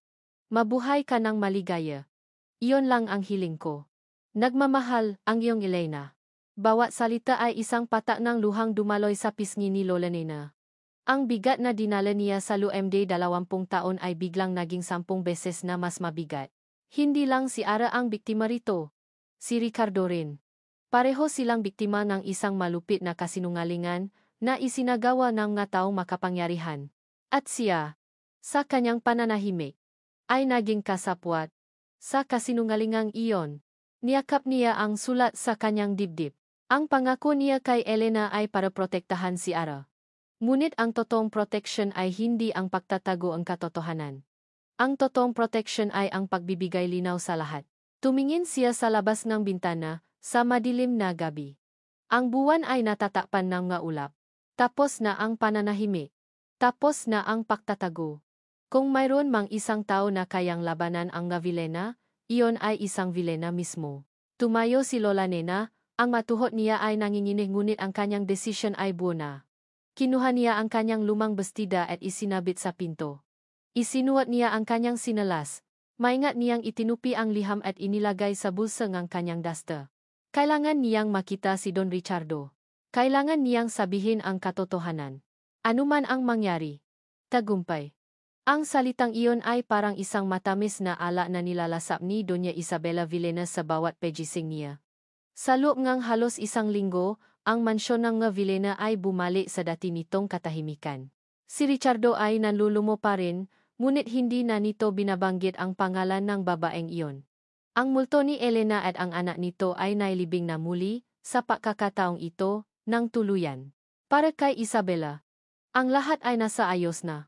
Mabuhay ka ng maligaya. Iyon lang ang hiling ko. Nagmamahal, ang iyong Elena. Bawat salita ay isang patak ng luhang dumaloy sa pisngi ni Lola Nena. Ang bigat na dinala niya sa LMD 20 taon ay biglang naging 10 beses na mas mabigat. Hindi lang si Ara ang biktima rito. Si Ricardo rin. Pareho silang biktima ng isang malupit na kasinungalingan na isinagawa ng mga taong makapangyarihan. At siya, sa kanyang pananahimik, ay naging kasapwat. Sa kasinungalingang iyon, niyakap niya ang sulat sa kanyang dibdib. Ang pangako niya kay Elena ay para protektahan si Ara. Ngunit ang totoong protection ay hindi ang pagtatago ang katotohanan. Ang totoong protection ay ang pagbibigay linaw sa lahat. Tumingin siya sa labas ng bintana, sa madilim na gabi. Ang buwan ay natatakpan ng mga ulap. Tapos na ang pananahimik. Tapos na ang pagtatago. Kung mayroon mang isang tao na kayang labanan ang nga Vilena, iyon ay isang Vilena mismo. Tumayo si Lola Nena, ang matuhot niya ay nanginginig ngunit ang kanyang desisyon ay buo na. Kinuha niya ang kanyang lumang bestida at isinabit sa pinto. Isinuot niya ang kanyang sinalas. Maingat niyang itinupi ang liham at inilagay sa bulsa ng kanyang duster. Kailangan niyang makita si Don Richardo. Kailangan niyang sabihin ang katotohanan. Anuman ang mangyari. Tagumpay. Ang salitang iyon ay parang isang matamis na ala na nilalasap ni Doña Isabela Villena sa bawat pegising niya. Sa loob ngang halos isang linggo, ang mansyon ng nga Villena ay bumalik sa dati nitong katahimikan. Si Richardo ay nanlulumo pa rin, ngunit hindi na nito binabanggit ang pangalan ng babaeng iyon. Ang multo ni Elena at ang anak nito ay nailibing na muli, sa pagkakataong ito, ng tuluyan. Para kay Isabela, ang lahat ay nasa ayos na.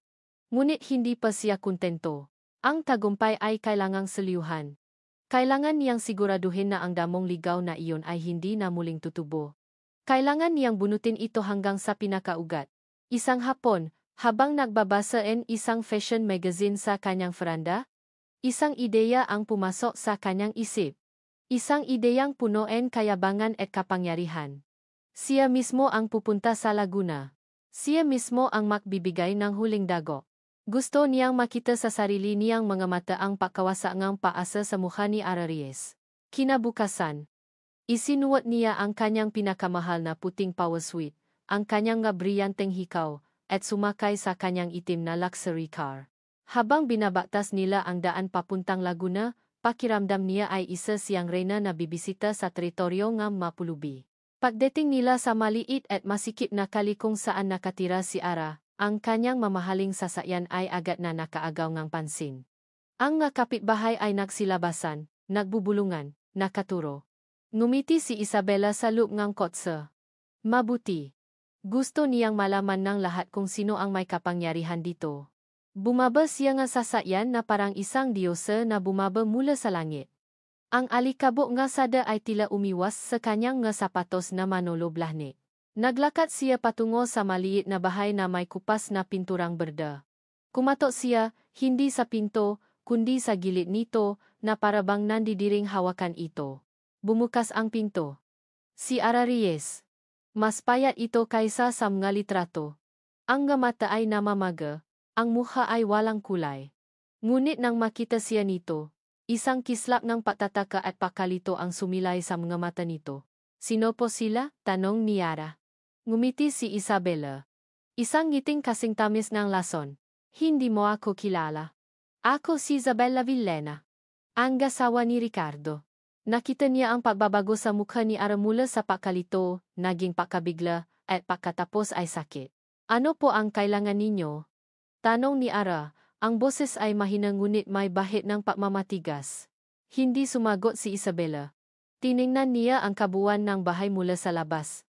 Ngunit hindi pa siya kontento. Ang tagumpay ay kailangang selyuhan. Kailangan niyang siguraduhin na ang damong ligaw na iyon ay hindi na muling tutubo. Kailangan niyang bunutin ito hanggang sa pinakaugat. Isang hapon, habang nagbabasa isang fashion magazine sa kanyang veranda, isang ideya ang pumasok sa kanyang isip. Isang ideyang puno kayabangan at kapangyarihan. Siya mismo ang pupunta sa Laguna. Siya mismo ang magbibigay ng huling dago. Gusto niyang makita sa sarili niyang mga mata ang pagkawasangang paasa sa mukha ni Araries. Kinabukasan, isinuot niya ang kanyang pinakamahal na puting power suite, ang kanyang nga briyanteng hikaw, at sumakay sa kanyang itim na luxury car. Habang binabaktas nila ang daan papuntang Laguna, pakiramdam niya ay isa siyang reyna na bibisita sa teritoryo ng mapulubi. Pagdating nila sa maliit at masikip na kali kung saan nakatira si Ara, ang kanyang mamahaling sasakyan ay agad na nakaagaw ng pansin. Ang nga kapitbahay ay nagsilabasan, nagbubulungan, nakaturo. Ngumiti si Isabela sa loob ng kotse. Mabuti. Gusto niyang malaman ng lahat kung sino ang may kapangyarihan dito. Bumaba siya nga sasakyan na parang isang diyosa na bumaba mula sa langit. Ang alikabok nga sada ay tila umiwas sa kanyang nga sapatos na manoloblahni. Naglakad siya patungo sa maliit na bahay na may kupas na pinturang berda. Kumatok siya, hindi sa pinto, kundi sa gilid nito, na parabang nandidiring hawakan ito. Bumukas ang pinto. Si Araries. Mas payat ito kaysa sa mga litrato. Ang nga mata ay namamaga, ang mukha ay walang kulay. Ngunit nang makita siya nito, isang kislap ng pagtataka at pakalito ang sumilay sa mga mata nito. Sino po sila? Tanong ni Ara. Ngumiti si Isabela. Isang ngiting kasing tamis ng lason. Hindi mo ako kilala. Ako si Isabella Villena. Ang gasawa ni Ricardo. Nakita niya ang pagbabago sa mukha ni Ara mula sa pakalito, naging pakabigla, at pagkatapos ay sakit. Ano po ang kailangan ninyo? Tanong ni Ara, ang boses ay mahina ngunit may bahid ng pagmamatigas. Hindi sumagot si Isabela. Tiningnan niya ang kabuuan ng bahay mula sa labas.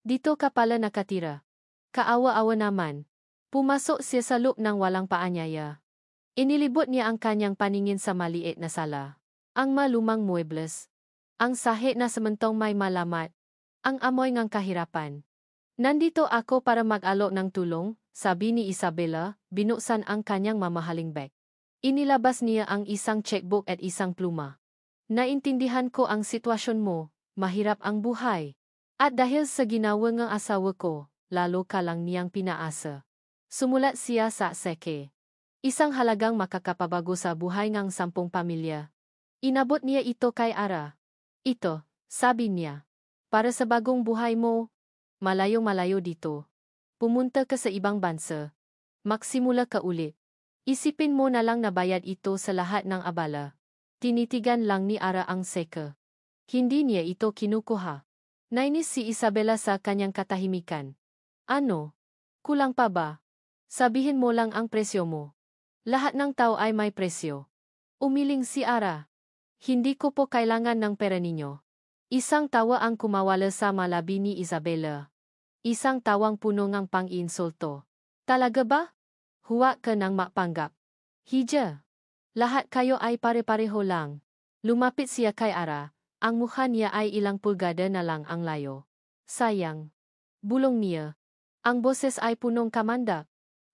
Dito ka pala nakatira. Kaawa-awa naman. Pumasok siya sa loob ng walang paanyaya. Inilibot niya ang kanyang paningin sa maliit na sala. Ang malumang muebles. Ang sahig na sementong may malamat. Ang amoy ng kahirapan. Nandito ako para mag-alok ng tulong, sabi ni Isabela, binuksan ang kanyang mamahaling bag. Inilabas niya ang isang checkbook at isang pluma. Naintindihan ko ang sitwasyon mo, mahirap ang buhay. At dahil sa ginawa ng asawa ko, lalo ka lang niyang pinaasa. Sumulat siya sa seke. Isang halagang makakapabago sa buhay ng 10 pamilya. Inabot niya ito kay Ara. Ito, sabi niya. Para sa bagong buhay mo, malayong-malayo dito. Pumunta ka sa ibang bansa. Magsimula ka ulit. Isipin mo na lang na bayad ito sa lahat ng abala. Tinitigan lang ni Ara ang seke. Hindi niya ito kinukuha. Nainis si Isabela sa kanyang katahimikan. Ano? Kulang pa ba? Sabihin mo lang ang presyo mo. Lahat ng tao ay may presyo. Umiling si Ara. Hindi ko po kailangan ng pera ninyo. Isang tawa ang kumawala sa malabi ni Isabela. Isang tawang puno ngang pang-insulto. Talaga ba? Huwag ka nang mapanggap. Hija. Lahat kayo ay pare-pareho lang. Lumapit siya kay Ara. Ang mukha niya ay ilang pulgada na lang ang layo. Sayang. Bulong niya. Ang boses ay punong kamandak.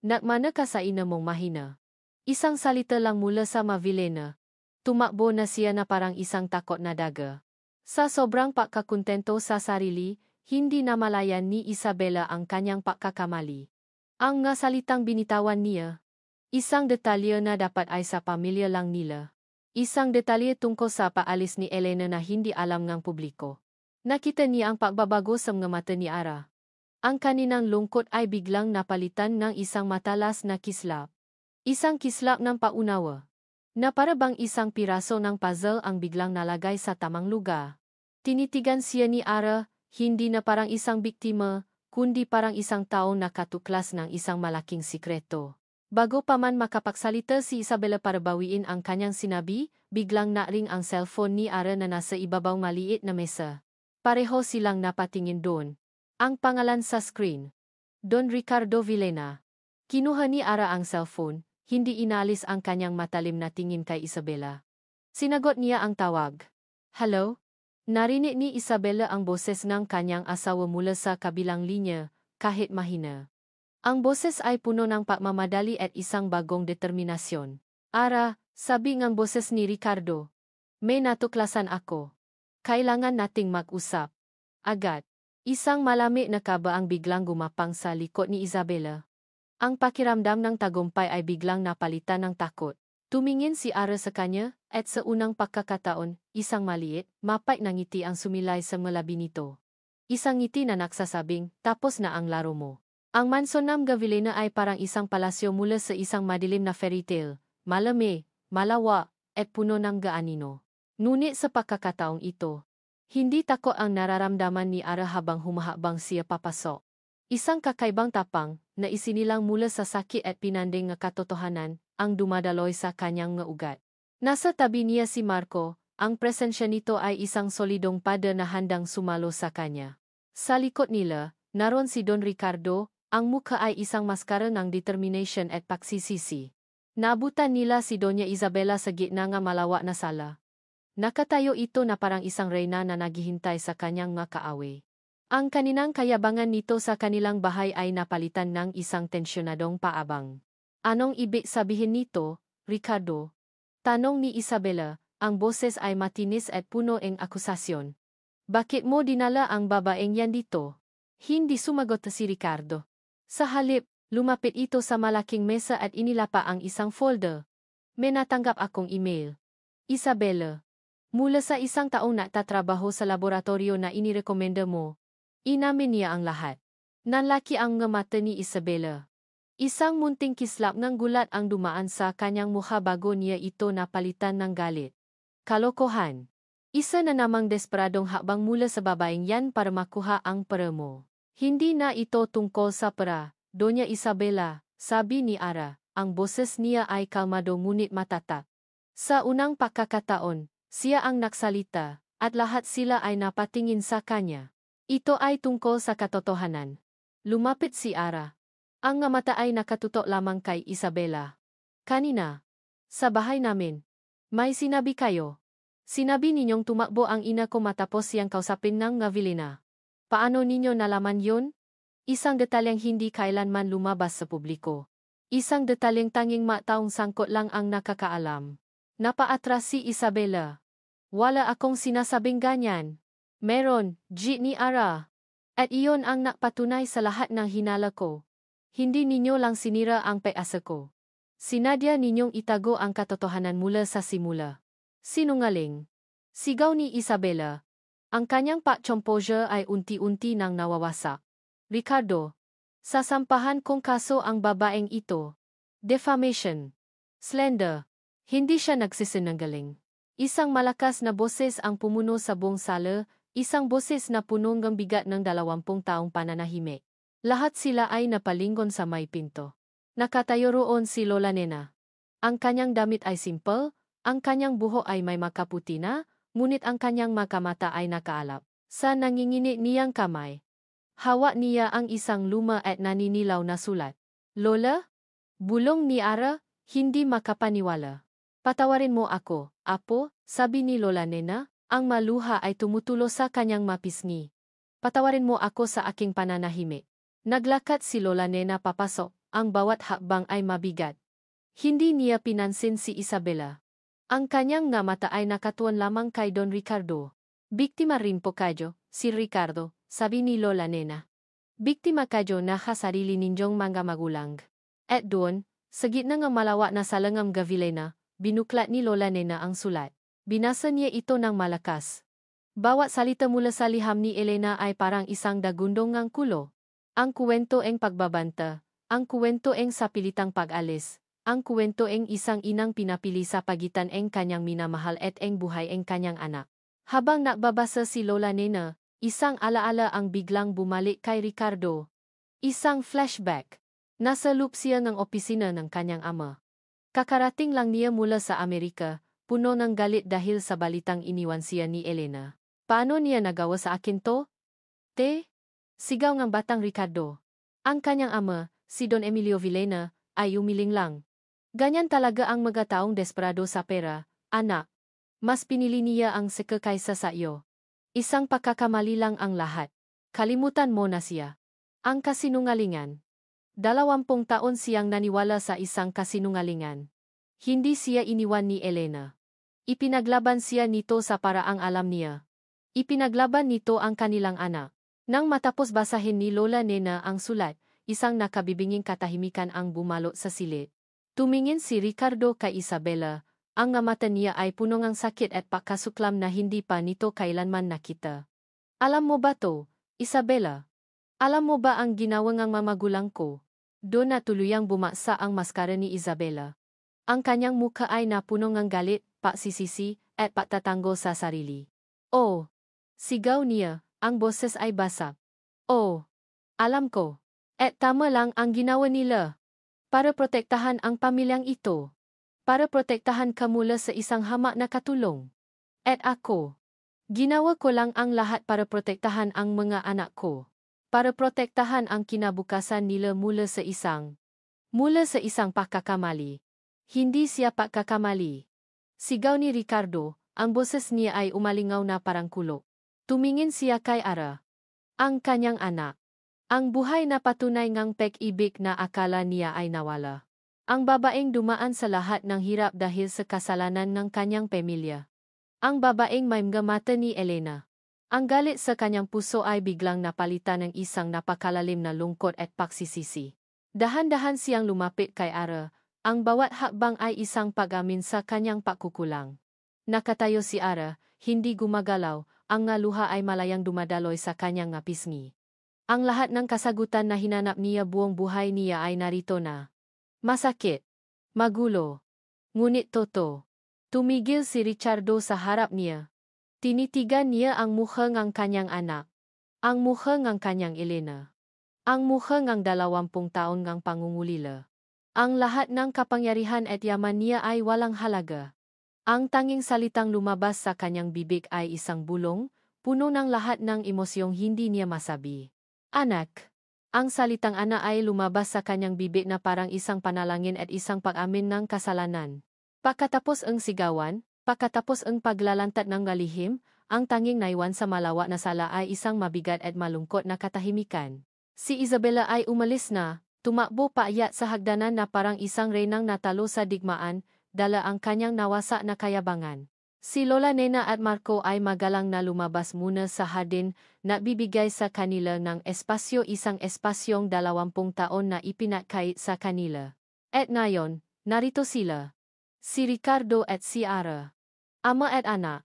Nakmana ka sa ina mong mahina. Isang salita lang mula sa Mavilena. Tumakbo na siya na parang isang takot na daga. Sa sobrang pagkakontento sa sarili, hindi namalayan ni Isabela ang kanyang pagkakamali. Ang nga salitang binitawan niya. Isang detalye na dapat ay sa pamilya lang nila. Isang detalye tungkol sa paalis ni Elena na hindi alam ng publiko. Nakita niya ang pagbabago sa mga mata ni Ara. Ang kaninang lungkot ay biglang napalitan ng isang matalas na kislap. Isang kislap ng paunawa. Na para bang isang piraso ng puzzle ang biglang nalagay sa tamang lugar. Tinitigan siya ni Ara, hindi na parang isang biktima, kundi parang isang taong nakatuklas ng isang malaking sikreto. Bago pa man makapagsalita si Isabela para bawiin ang kanyang sinabi, biglang naring ang cellphone ni Ara na nasa ibabaw maliit na mesa. Pareho silang napatingin doon. Ang pangalan sa screen. Don Ricardo Villena. Kinuha ni Ara ang cellphone, hindi inalis ang kanyang matalim na tingin kay Isabela. Sinagot niya ang tawag. Hello? Narinig ni Isabela ang boses ng kanyang asawa mula sa kabilang linya, kahit mahina. Ang boses ay puno ng pagmamadali at isang bagong determinasyon. Ara, sabi ng boses ni Ricardo. May natuklasan ako. Kailangan nating mag-usap. Agad. Isang malamig na kaba ang biglang gumapang sa likod ni Isabela. Ang pakiramdam ng tagumpay ay biglang napalitan ng takot. Tumingin si Ara sa kanya, at sa unang pagkakataon, isang maliit, mapait na ngiti ang sumilay sa malabi nito. Isang ngiti na nagsasabing, tapos na ang laro mo. Ang mansyon ng Gavilena ay parang isang palasyo mula sa isang madilim na fairy tale, malami, malawa, at puno ng gaanino. Ngunit sa pagkakataong ito, hindi takot ang nararamdaman ni Ara habang humahabang siya papasok. Isang kakaibang tapang, na isinilang mula sa sakit at pinanding nga katotohanan, ang dumadaloy sa kanyang nga ugat. Nasa tabi niya si Marco, ang presensya nito ay isang solidong pada na handang sumalo sa kanya. Sa likod nila, naroon si Don Ricardo, ang mukha ay isang maskara ng determination at pagsisisi. Naabutan nila si Doña Isabela sa gitna nga malawak na sala. Nakatayo ito na parang isang reyna na naghihintay sa kanyang nga kaaway. Ang kaninang kayabangan nito sa kanilang bahay ay napalitan ng isang tensyonadong paabang. Anong ibig sabihin nito, Ricardo? Tanong ni Isabela, ang boses ay matinis at puno ng akusasyon. Bakit mo dinala ang babaeng yan dito? Hindi sumagot si Ricardo. Sa halip, lumapit ito sa malaking mesa at inilapa ang isang folder. May natanggap akong email. Isabela. Mula sa isang taong nagtatrabaho sa laboratorio na inirekomenda mo. Inamin niya ang lahat. Nanlaki ang mga mata ni Isabela. Isang munting kislap ng gulat ang dumaan sa kanyang mukha bago niya ito napalitan ng galit. Kalokohan. Isa na namang desperadong hakbang mula sa babaeng yan para makuha ang pera mo. Hindi na ito tungkol sa pera, Doña Isabela, sabi ni Ara. Ang boses niya ay kalmado ngunit matatak. Sa unang pagkakataon, siya ang nagsalita, at lahat sila ay napatingin sa kanya. Ito ay tungkol sa katotohanan. Lumapit si Ara. Ang nga mata ay nakatutok lamang kay Isabela. Kanina, sa bahay namin, may sinabi kayo. Sinabi ninyong tumakbo ang ina ko matapos siyang kausapin ng Gavilena. Paano ninyo nalaman yun? Isang detalyeng hindi kailanman lumabas sa publiko. Isang detalyeng tanging mataong sangkot lang ang nakakaalam. Napaatras si Isabela. Wala akong sinasabing ganyan. Meron, G ni Ara. At iyon ang nakpatunay sa lahat ng hinala ko. Hindi ninyo lang sinira ang pag-asa ko. Sinadya ninyong itago ang katotohanan mula sa simula. Sinungaling. Sigaw ni Isabela. Ang kanyang pagcomposure ay unti-unti nang nawawasak. Ricardo, sasampahan kong kaso ang babaeng ito. Defamation. Slender. Hindi siya nagsisinungaling. Isang malakas na boses ang pumuno sa buong sala, isang boses na punong ng bigat ng 20 taong pananahimik. Lahat sila ay napalingon sa may pinto. Nakatayo roon si Lola Nena. Ang kanyang damit ay simple, ang kanyang buhok ay may makaputi na, ngunit ang kanyang makamata ay nakaalap. Sa nanginginig niyang kamay. Hawak niya ang isang luma at naninilaw na sulat. Lola? Bulong ni Ara, hindi makapaniwala. Patawarin mo ako, apo, sabi ni Lola Nena, ang maluha ay tumutulo sa kanyang mapisngi. Patawarin mo ako sa aking pananahimik. Naglakad si Lola Nena papasok, ang bawat hakbang ay mabigat. Hindi niya pinansin si Isabela. Ang kanyang nga mata ay nakatuon lamang kay Don Ricardo. Biktima rin po kayo, si Ricardo, sabi ni Lola Nena. Biktima kayo na sarili ninyong mga magulang. At doon, sa gitna ng malawak na salangam gavilena, binuklat ni Lola Nena ang sulat. Binasa niya ito ng malakas. Bawat salita mula sa liham ni Elena ay parang isang dagundong ngang kulo. Ang kuwento eng pagbabanta, ang kuwento eng sapilitang pag-alis, ang kuwento eng isang inang pinapili sa pagitan eng kanyang minamahal at eng buhay eng kanyang anak. Habang nagbabasa si Lola Nena, isang alaala ang biglang bumalik kay Ricardo. Isang flashback. Nasa loop siya ng opisina ng kanyang ama. Kakarating lang niya mula sa Amerika, puno ng galit dahil sa balitang iniwan siya ni Elena. Paano niya nagawa sa akin to? Sigaw ng batang Ricardo. Ang kanyang ama, si Don Emilio Villena, ay umiling lang. Ganyan talaga ang mga taong desperado sa pera, anak. Mas pinili niya ang seke kaysa sa iyo. Isang pagkakamali lang ang lahat. Kalimutan mo na siya. Ang kasinungalingan. 20 taon siyang naniwala sa isang kasinungalingan. Hindi siya iniwan ni Elena. Ipinaglaban siya nito sa paraang alam niya. Ipinaglaban nito ang kanilang anak. Nang matapos basahin ni Lola Nena ang sulat, isang nakabibinging katahimikan ang bumalot sa silid. Tumingin si Ricardo kay Isabela, ang nga mata niya ay puno ng sakit at pakasuklam na hindi pa nito kailanman nakita. Alam mo ba to, Isabela? Alam mo ba ang ginawa ng mamagulang ko? Doon na tuluyang bumasa ang maskara ni Isabela. Ang kanyang mukha ay napuno ng galit, pagsisisi, at pagtatanggol sa sarili. Oh! Sigaw niya, ang boses ay basag. Oh! Alam ko. At tama lang ang ginawa nila. Para protektahan ang pamilyang ito. Para protektahan ka mula sa isang hamak na katulong. At ako. Ginawa ko lang ang lahat para protektahan ang mga anak ko. Para protektahan ang kinabukasan nila mula sa isang pagkakamali. Hindi siya pagkakamali. Sigaw ni Ricardo, ang boses niya ay umalingaw na parang kulo. Tumingin siya kay Ara. Ang kanyang anak. Ang buhay na patunay ngang pag-ibig na akala niya ay nawala. Ang babaeng dumaan sa lahat ng hirap dahil sa kasalanan ng kanyang pamilya. Ang babaeng may mga mata ni Elena. Ang galit sa kanyang puso ay biglang napalitan ng isang napakalalim na lungkot at pagsisisi. Dahan-dahan siyang lumapit kay Ara. Ang bawat hakbang ay isang pag-amin sa kanyang pagkukulang. Nakatayo si Ara, hindi gumagalaw, ang nga luha ay malayang dumadaloy sa kanyang nga pisngi. Ang lahat ng kasagutan na hinanap niya buong buhay niya ay narito na. Masakit. Magulo. Ngunit totoo. Tumigil si Ricardo sa harap niya. Tinitigan niya ang mukha ng kanyang anak. Ang mukha ng kanyang Elena. Ang mukha ng 20 taon ng pangungulila. Ang lahat ng kapangyarihan at yaman niya ay walang halaga. Ang tanging salitang lumabas sa kanyang bibig ay isang bulong, puno ng lahat ng emosyong hindi niya masabi. Anak. Ang salitang ana ay lumabas sa kanyang bibig na parang isang panalangin at isang pag-amin ng kasalanan. Pagkatapos ang sigawan, pagkatapos ang paglalantad ng galihim, ang tanging naiwan sa malawak na sala ay isang mabigat at malungkot na katahimikan. Si Isabela ay umalis na, tumakbo paakyat sa hagdanan na parang isang reynang natalo sa digmaan, dala ang kanyang nawasa na kayabangan. Si Lola Nena at Marco ay magalang na lumabas muna sa hardin na bibigay sa kanila ng espasyo, isang espasyong 20 taon na ipinakait sa kanila. At ngayon, narito sila. Si Ricardo at si Ara. Ama at anak.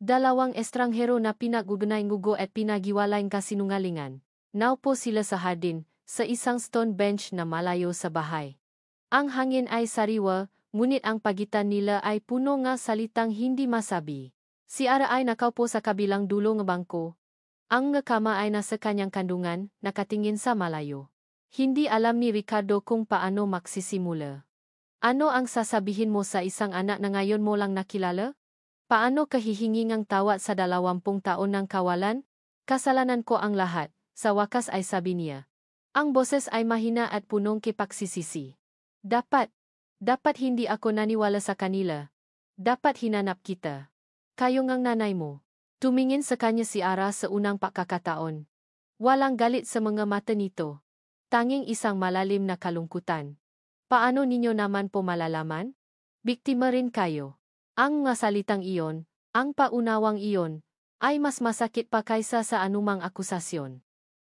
2 estranghero na pinag-ugnay-ngugo at pinagiwalaing kasinungalingan. Naupo sila sa hardin, sa isang stone bench na malayo sa bahay. Ang hangin ay sariwa, ngunit ang pagitan nila ay puno nga salitang hindi masabi. Si Ara ay nakaupo sa kabilang dulo ng bangko. Ang nga kama ay nasa kanyang kandungan, nakatingin sa malayo. Hindi alam ni Ricardo kung paano magsisimula. Ano ang sasabihin mo sa isang anak na ngayon mo lang nakilala? Paano ka hihingi ng tawad sa 20 taon ng kawalan? Kasalanan ko ang lahat, sa wakas ay sabi niya. Ang boses ay mahina at punong kipagsisisi. Dapat hindi ako naniwala sa kanila. Dapat hinanap kita. Kayo ngang nanay mo. Tumingin sa kanya si Ara sa unang pagkakataon. Walang galit sa mga mata nito. Tanging isang malalim na kalungkutan. Paano ninyo naman po malalaman? Biktima rin kayo. Ang mga salitang iyon, ang paunawang iyon, ay mas masakit pa kaysa sa anumang akusasyon.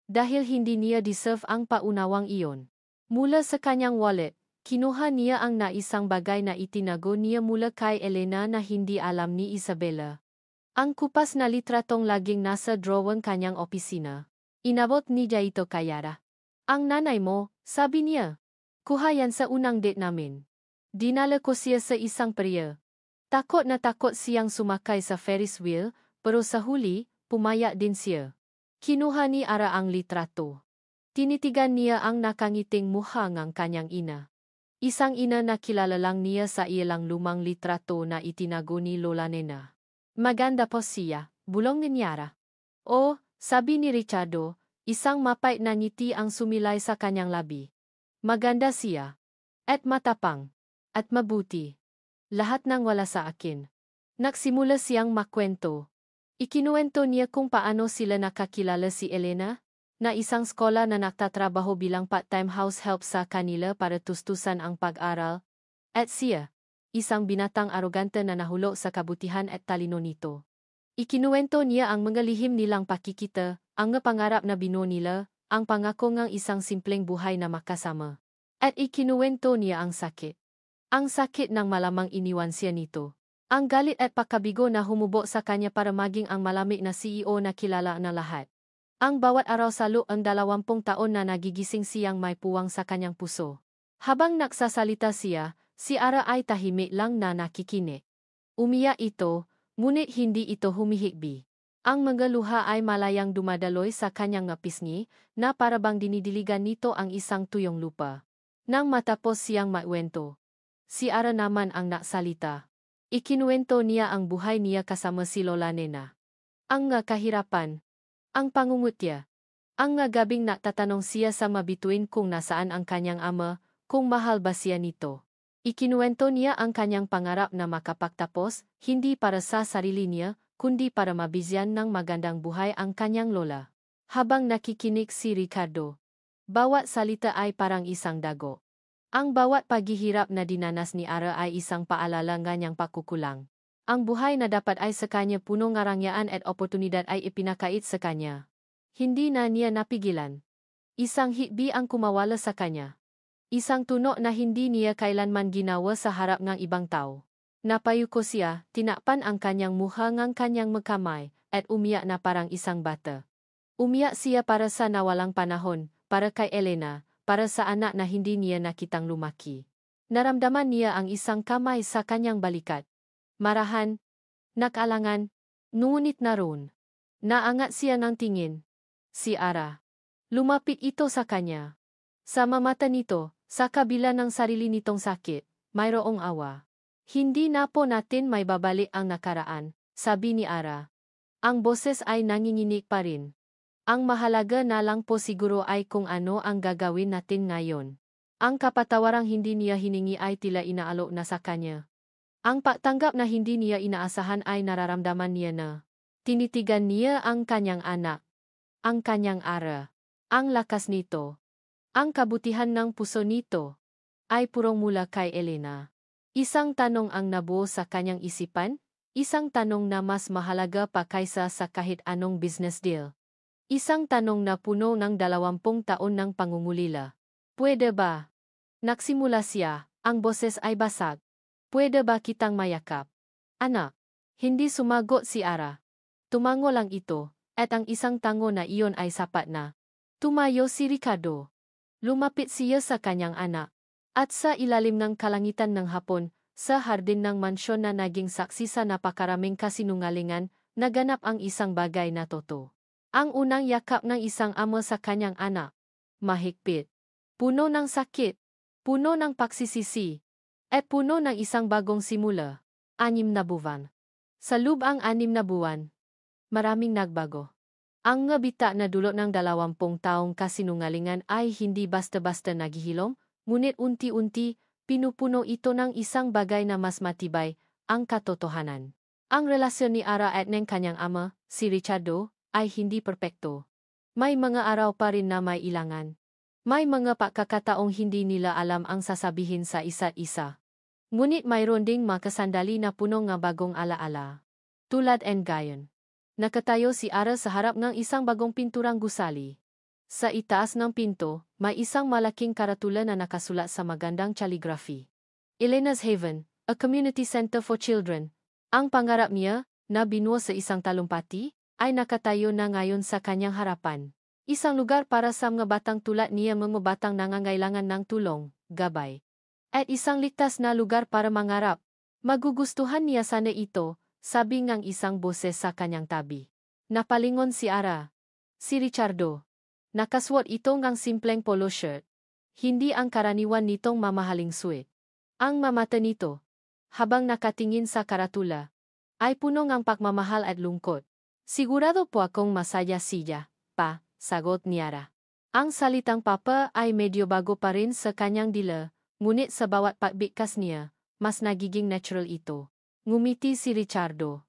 Dahil hindi niya deserve ang paunawang iyon. Mula sa kanyang wallet, kinuha niya ang naisang bagay na itinago niya mula kay Elena na hindi alam ni Isabela. Ang kupas na litratong laging nasa drawer kanyang opisina. Inabot niya ito kay Ara. Ang nanay mo, sabi niya. Kuha yan sa unang date namin. Dinala ko siya sa isang priya. Takot na takot siyang sumakay sa Ferris wheel, pero sa huli, pumaya din siya. Kinuha ni Ara ang litrato. Tinitigan niya ang nakangiting mukha ng kanyang ina. Isang ina na kilala lang niya sa ilang lumang litrato na itinago ni Lola Nena. Maganda po siya, bulong ni Ara. Oh, sabi ni Ricardo, isang mapait na ngiti ang sumilay sa kanyang labi. Maganda siya. At matapang. At mabuti. Lahat ng wala sa akin. Nagsimula siyang makwento. Ikinuwento niya kung paano sila nakakilala si Elena, na isang skola na nagtatrabaho bilang part-time house help sa kanila para tustusan ang pag-aral, at siya, isang binatang arogante na nahulo sa kabutihan at talino nito. Ikinuwento niya ang mga lihim nilang pakikita, ang pangarap na binuo nila, ang pangako ng isang simpleng buhay na makasama. At ikinuwento niya ang sakit. Ang sakit ng malamang iniwan siya nito. Ang galit at pagkabigo na humubo sa kanya para maging ang malamig na CEO na kilala na lahat. Ang bawat araw sa loob ng 20 taon na nagigising siyang may puwang sa kanyang puso. Habang nagsasalita siya, si Ara ay tahimik lang na nakikinig. Umiyak ito, ngunit hindi ito humihikbi. Ang mga luha ay malayang dumadaloy sa kanyang pisngi, na parabang dinidiligan nito ang isang tuyong lupa. Nang matapos siyang maiwento, si Ara naman ang nagsalita. Ikinuwento niya ang buhay niya kasama si Lola Nena. Ang kahirapan, ang pangungutya, ang gabing natatanong siya sa mabituin kung nasaan ang kanyang ama, kung mahal ba siya nito. Ikinuwento niya ang kanyang pangarap na makapagtapos, hindi para sa sarili niya, kundi para mabigyan ng magandang buhay ang kanyang lola. Habang nakikinig si Ricardo, bawat salita ay parang isang dago. Ang bawat paghihirap na dinanas ni Ara ay isang paalala ng kanyang pagkukulang. Ang buhay na dapat ay sa kanya punong karangyaan at oportunidad ay ipinakait sa kanya. Hindi na niya napigilan. Isang hikbi ang kumawala sa kanya. Isang tuno na hindi niya kailanman ginawa sa harap ng ibang tao. Napayuko siya, tinakpan ang kanyang mukha ng kanyang magkamay, at umiyak na parang isang bata. Umiyak siya para sa nawalang panahon, para kay Elena, para sa anak na hindi niya nakitang lumaki. Naramdaman niya ang isang kamay sa kanyang balikat. Marahan, nakalangan, ngunit naroon. Naangat siya ng tingin. Si Ara. Lumapit ito sa kanya. Sa mamata nito, sa kabila ng sarili nitong sakit, mayroong awa. Hindi na po natin may babalik ang nakaraan, sabi ni Ara. Ang boses ay nanginginig pa rin. Ang mahalaga na lang po siguro ay kung ano ang gagawin natin ngayon. Ang kapatawarang hindi niya hiningi ay tila inaalok na sa kanya. Ang pagtanggap na hindi niya inaasahan ay nararamdaman niya na. Tinitigan niya ang kanyang anak. Ang kanyang Ara. Ang lakas nito. Ang kabutihan ng puso nito ay purong mula kay Elena. Isang tanong ang nabuo sa kanyang isipan, isang tanong na mas mahalaga pa kaysa sa kahit anong business deal. Isang tanong na puno ng 20 taon ng pangungulila. Pwede ba? Nagsimula siya, ang boses ay basag. Pwede ba kitang mayakap? Anak. Hindi sumagot si Ara. Tumango lang ito, at ang isang tango na iyon ay sapat na. Tumayo si Ricardo. Lumapit siya sa kanyang anak. At sa ilalim ng kalangitan ng hapon, sa hardin ng mansyon na naging saksi sa napakaraming kasinungalingan, naganap ang isang bagay na totoo. Ang unang yakap ng isang ama sa kanyang anak. Mahigpit. Puno ng sakit. Puno ng pagsisisi. At puno ng isang bagong simula. 6 na buwan. Sa loob ang 6 na buwan, maraming nagbago. Ang ngabita na dulot ng 20 taong kasinungalingan ay hindi basta-basta naghihilom, ngunit unti-unti, pinupuno ito ng isang bagay na mas matibay, ang katotohanan. Ang relasyon ni Ara at ng kanyang ama, si Richardo, ay hindi perpekto. May mga araw pa rin na may ilangan. May mga pagkakataong hindi nila alam ang sasabihin sa isa't isa. Ngunit mayroon ding makasandali na puno ng bagong alaala. Tulad and gayon. Nakatayo si Ara sa harap ng isang bagong pinturang gusali. Sa itaas ng pinto, may isang malaking karatula na nakasulat sa magandang calligraphy. Elena's Haven, a community center for children. Ang pangarap niya, na binuo sa isang talumpati, ay nakatayo na ngayon sa kanyang harapan. Isang lugar para sa mga batang tulad niya, mga batang nangangailangan ng tulong, gabay. At isang ligtas na lugar para mangarap. Magugustuhan niya sana ito, sabi ng isang boses sa kanyang tabi. Napalingon si Ara. Si Richardo. Nakasuot ito ng simpleng polo shirt. Hindi ang karaniwan nitong mamahaling suit. Ang mamata nito, habang nakatingin sa karatula, ay puno ng pagmamahal at lungkot. Sigurado po akong masaya siya, pa, sagot ni Ara. Ang salitang papa ay medyo bago pa rin sa kanyang dila, ngunit sa bawat pagbigkas niya, mas nagiging natural ito. Ngumiti si Richardo.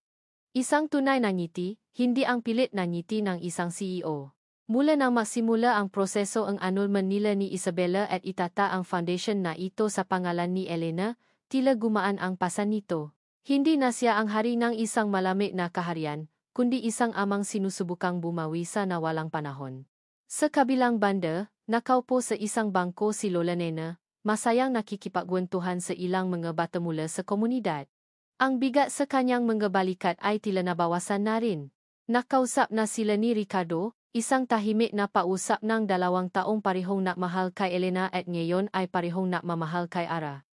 Isang tunay na ngiti, hindi ang pilit na ngiti ng isang CEO. Mula nang magsimula ang proseso ang annulment nila ni Isabella at itata ang foundation na ito sa pangalan ni Elena, tila gumaan ang pasan nito. Hindi na siya ang hari ng isang malamig na kaharian, kundi isang amang sinusubukang bumawi sa nawalang panahon. Sa kabilang banda, nakaupo sa isang bangko si Lola Nena, masayang nakikipagkwentuhan sa ilang mga bata mula sa komunidad. Ang bigat sa kanyang mga balikat ay tila nabawasan na rin. Nakausap na sila ni Ricardo, isang tahimik na pausap ng 2 taong parehong nakmahal kay Elena at ngayon ay parehong nakmamahal kay Ara.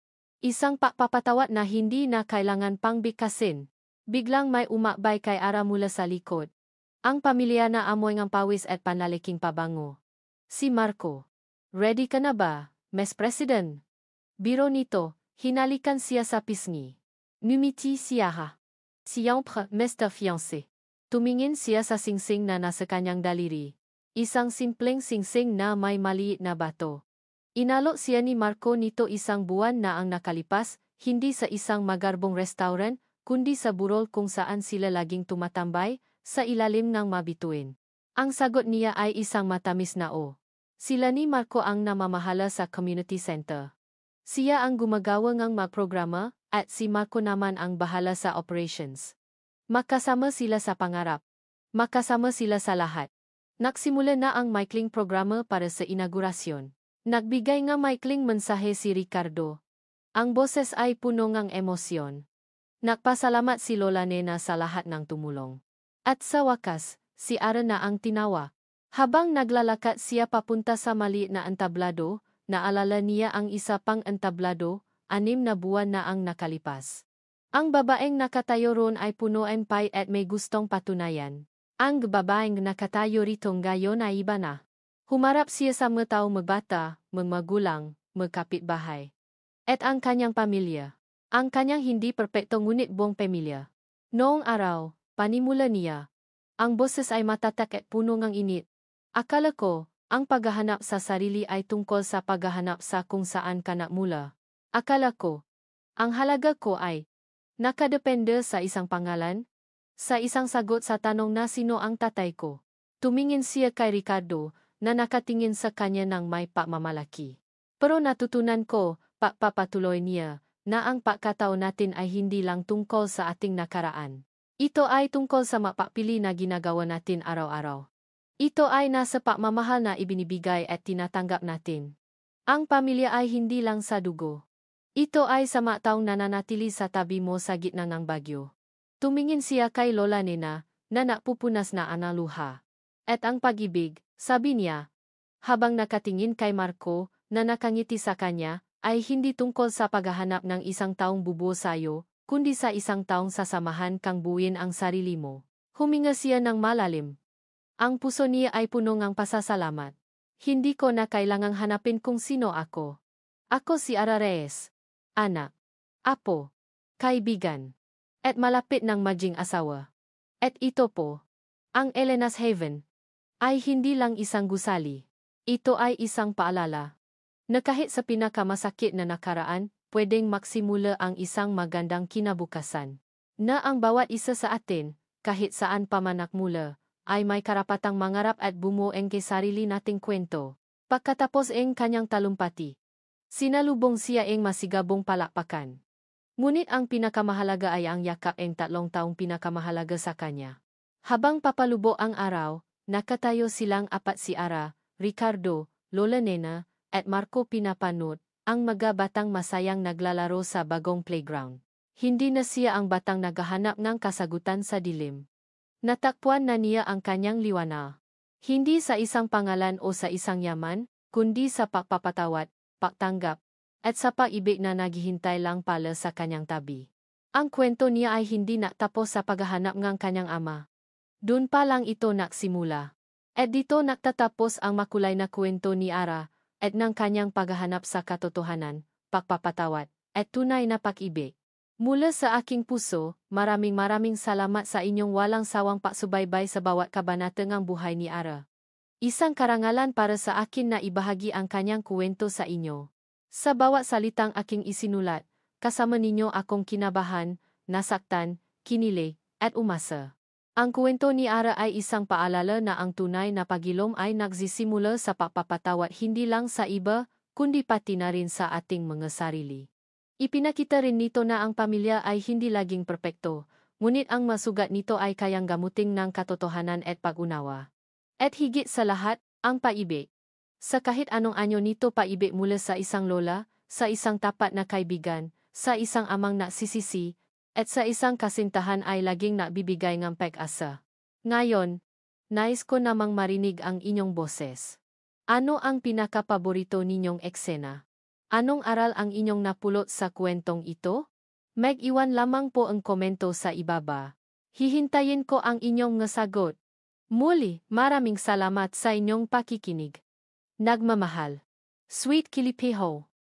Isang pagpapatawad na hindi na kailangan pang bigkasin. Biglang may umakbay kay Ara mula sa likod. Ang pamilya na amoy ng pawis at panlaliking pabango. Si Marco. Ready ka na ba, Ms. President? Biro nito, hinalikan siya sa pisngi. Ngumiti siya. Siyempre, Mr. Fiancé. Tumingin siya sa singsing na nasa kanyang daliri. Isang simpleng singsing na may maliit na bato. Inalok siya ni Marco nito isang buwan na ang nakalipas, hindi sa isang magarbong restaurant, kundi sa burol kung saan sila laging tumatambay, sa ilalim ng mabituin. Ang sagot niya ay isang matamis na o. Sila ni Marco ang namamahala sa community center. Siya ang gumagawa ng mga programa, at si Marco naman ang bahala sa operations. Magkasama sila sa pangarap. Magkasama sila sa lahat. Nagsimula na ang maikling programa para sa inaugurasyon. Nagbigay ng maikling mensahe si Ricardo. Ang boses ay puno ng emosyon. Nagpasalamat si Lola Nena sa lahat ng tumulong. At sa wakas, si Ara na ang tinawa. Habang naglalakad siya papunta sa maliit na entablado, naalala niya ang isa pang entablado, 6 na buwan na ang nakalipas. Ang babaeng nakatayo roon ay puno ng pay at may gustong patunayan. Ang babaeng nakatayo rito ngayon ay iba na. Humarap siya sa mga tao magbata, magulang, magkapitbahay. At ang kanyang pamilya. Ang kanyang hindi perpekto ngunit buong pamilya. Noong araw, panimula niya. Ang boses ay matatak at puno ng init. Akala ko, ang paghahanap sa sarili ay tungkol sa paghahanap sa kung saan ka nagmula. Akala ko, ang halaga ko ay nakadepende sa isang pangalan, sa isang sagot sa tanong na sino ang tatay ko. Tumingin siya kay Ricardo, na nakatingin sa kanya ng may pagmamalaki. Pero natutunan ko, papatuloy niya, na ang pagkatao natin ay hindi lang tungkol sa ating nakaraan. Ito ay tungkol sa mapapili na ginagawa natin araw-araw. Ito ay nasa pagmamahal na ibinibigay at tinatanggap natin. Ang pamilya ay hindi lang sa dugo. Ito ay sa mga taong nananatili sa tabi mo sa gitna ng bagyo. Tumingin siya kay Lola Nena, na napupunas na analuha. At ang pag-ibig, sabi niya, habang nakatingin kay Marco, na nakangiti sa kanya, ay hindi tungkol sa paghahanap ng isang taong bubuo sa'yo, kundi sa isang taong sasamahan kang buuin ang sarili mo. Huminga siya ng malalim. Ang puso niya ay puno ng pasasalamat. Hindi ko na kailangang hanapin kung sino ako. Ako si Ara Reyes. Anak, apo, kaibigan, at malapit ng maging asawa. At ito po, ang Elena's Haven, ay hindi lang isang gusali. Ito ay isang paalala na kahit sa pinakamasakit na nakaraan, pwedeng maksimula ang isang magandang kinabukasan. Na ang bawat isa sa atin, kahit saan pa man nakmula, ay may karapatang mangarap at bumuo kay sarili nating kwento. Pagkatapos ang kanyang talumpati, sinalubong siya ang masigabong palakpakan. Ngunit ang pinakamahalaga ay ang yakap ang 3 taong pinakamahalaga sa kanya. Habang papalubo ang araw, nakatayo silang apat si Ara, Ricardo, Lola Nena, at Marco pinapanot, ang mga batang masayang naglalaro sa bagong playground. Hindi na siya ang batang naghahanap ng kasagutan sa dilim. Natakpuan na niya ang kanyang liwanag. Hindi sa isang pangalan o sa isang yaman, kundi sa pagpapatawad, pagtanggap, at sa pag-ibig na naghihintay lang pala sa kanyang tabi. Ang kwento niya ay hindi natapos sa paghahanap ng kanyang ama. Doon pa lang ito naksimula. At dito nagtatapos ang makulay na kwento ni Ara, at ng kanyang paghahanap sa katotohanan, pagpapatawad, at tunay na pag-ibig. Mula sa aking puso, maraming salamat sa inyong walang sawang pagsubaybay sa bawat kabanata ng buhay ni Ara. Isang karangalan para sa akin na ibahagi ang kanyang kwento sa inyo. Sa bawat salitang aking isinulat, kasama ninyo akong kinabahan, nasaktan, kinilig, at umasa. Ang kwento ni Ara ay isang paalala na ang tunay na pagilom ay nagsisimula sa pagpapatawad hindi lang sa iba, kundi pati na rin sa ating mga sarili. Ipinakita rin nito na ang pamilya ay hindi laging perpekto, ngunit ang masugat nito ay kayang gamutin ng katotohanan at pag-unawa. At higit sa lahat, ang paibig. Sa kahit anong anyo nito paibig mula sa isang lola, sa isang tapat na kaibigan, sa isang amang nagsisisi, at sa isang kasintahan ay laging nagbibigay ng pag-asa. Ngayon, nais ko namang marinig ang inyong boses. Ano ang pinakapaborito ninyong eksena? Anong aral ang inyong napulot sa kwentong ito? Mag-iwan lamang po ang komento sa ibaba. Hihintayin ko ang inyong sagot. Muli, maraming salamat sa inyong pakikinig. Nagmamahal. Sweet Kilipiho.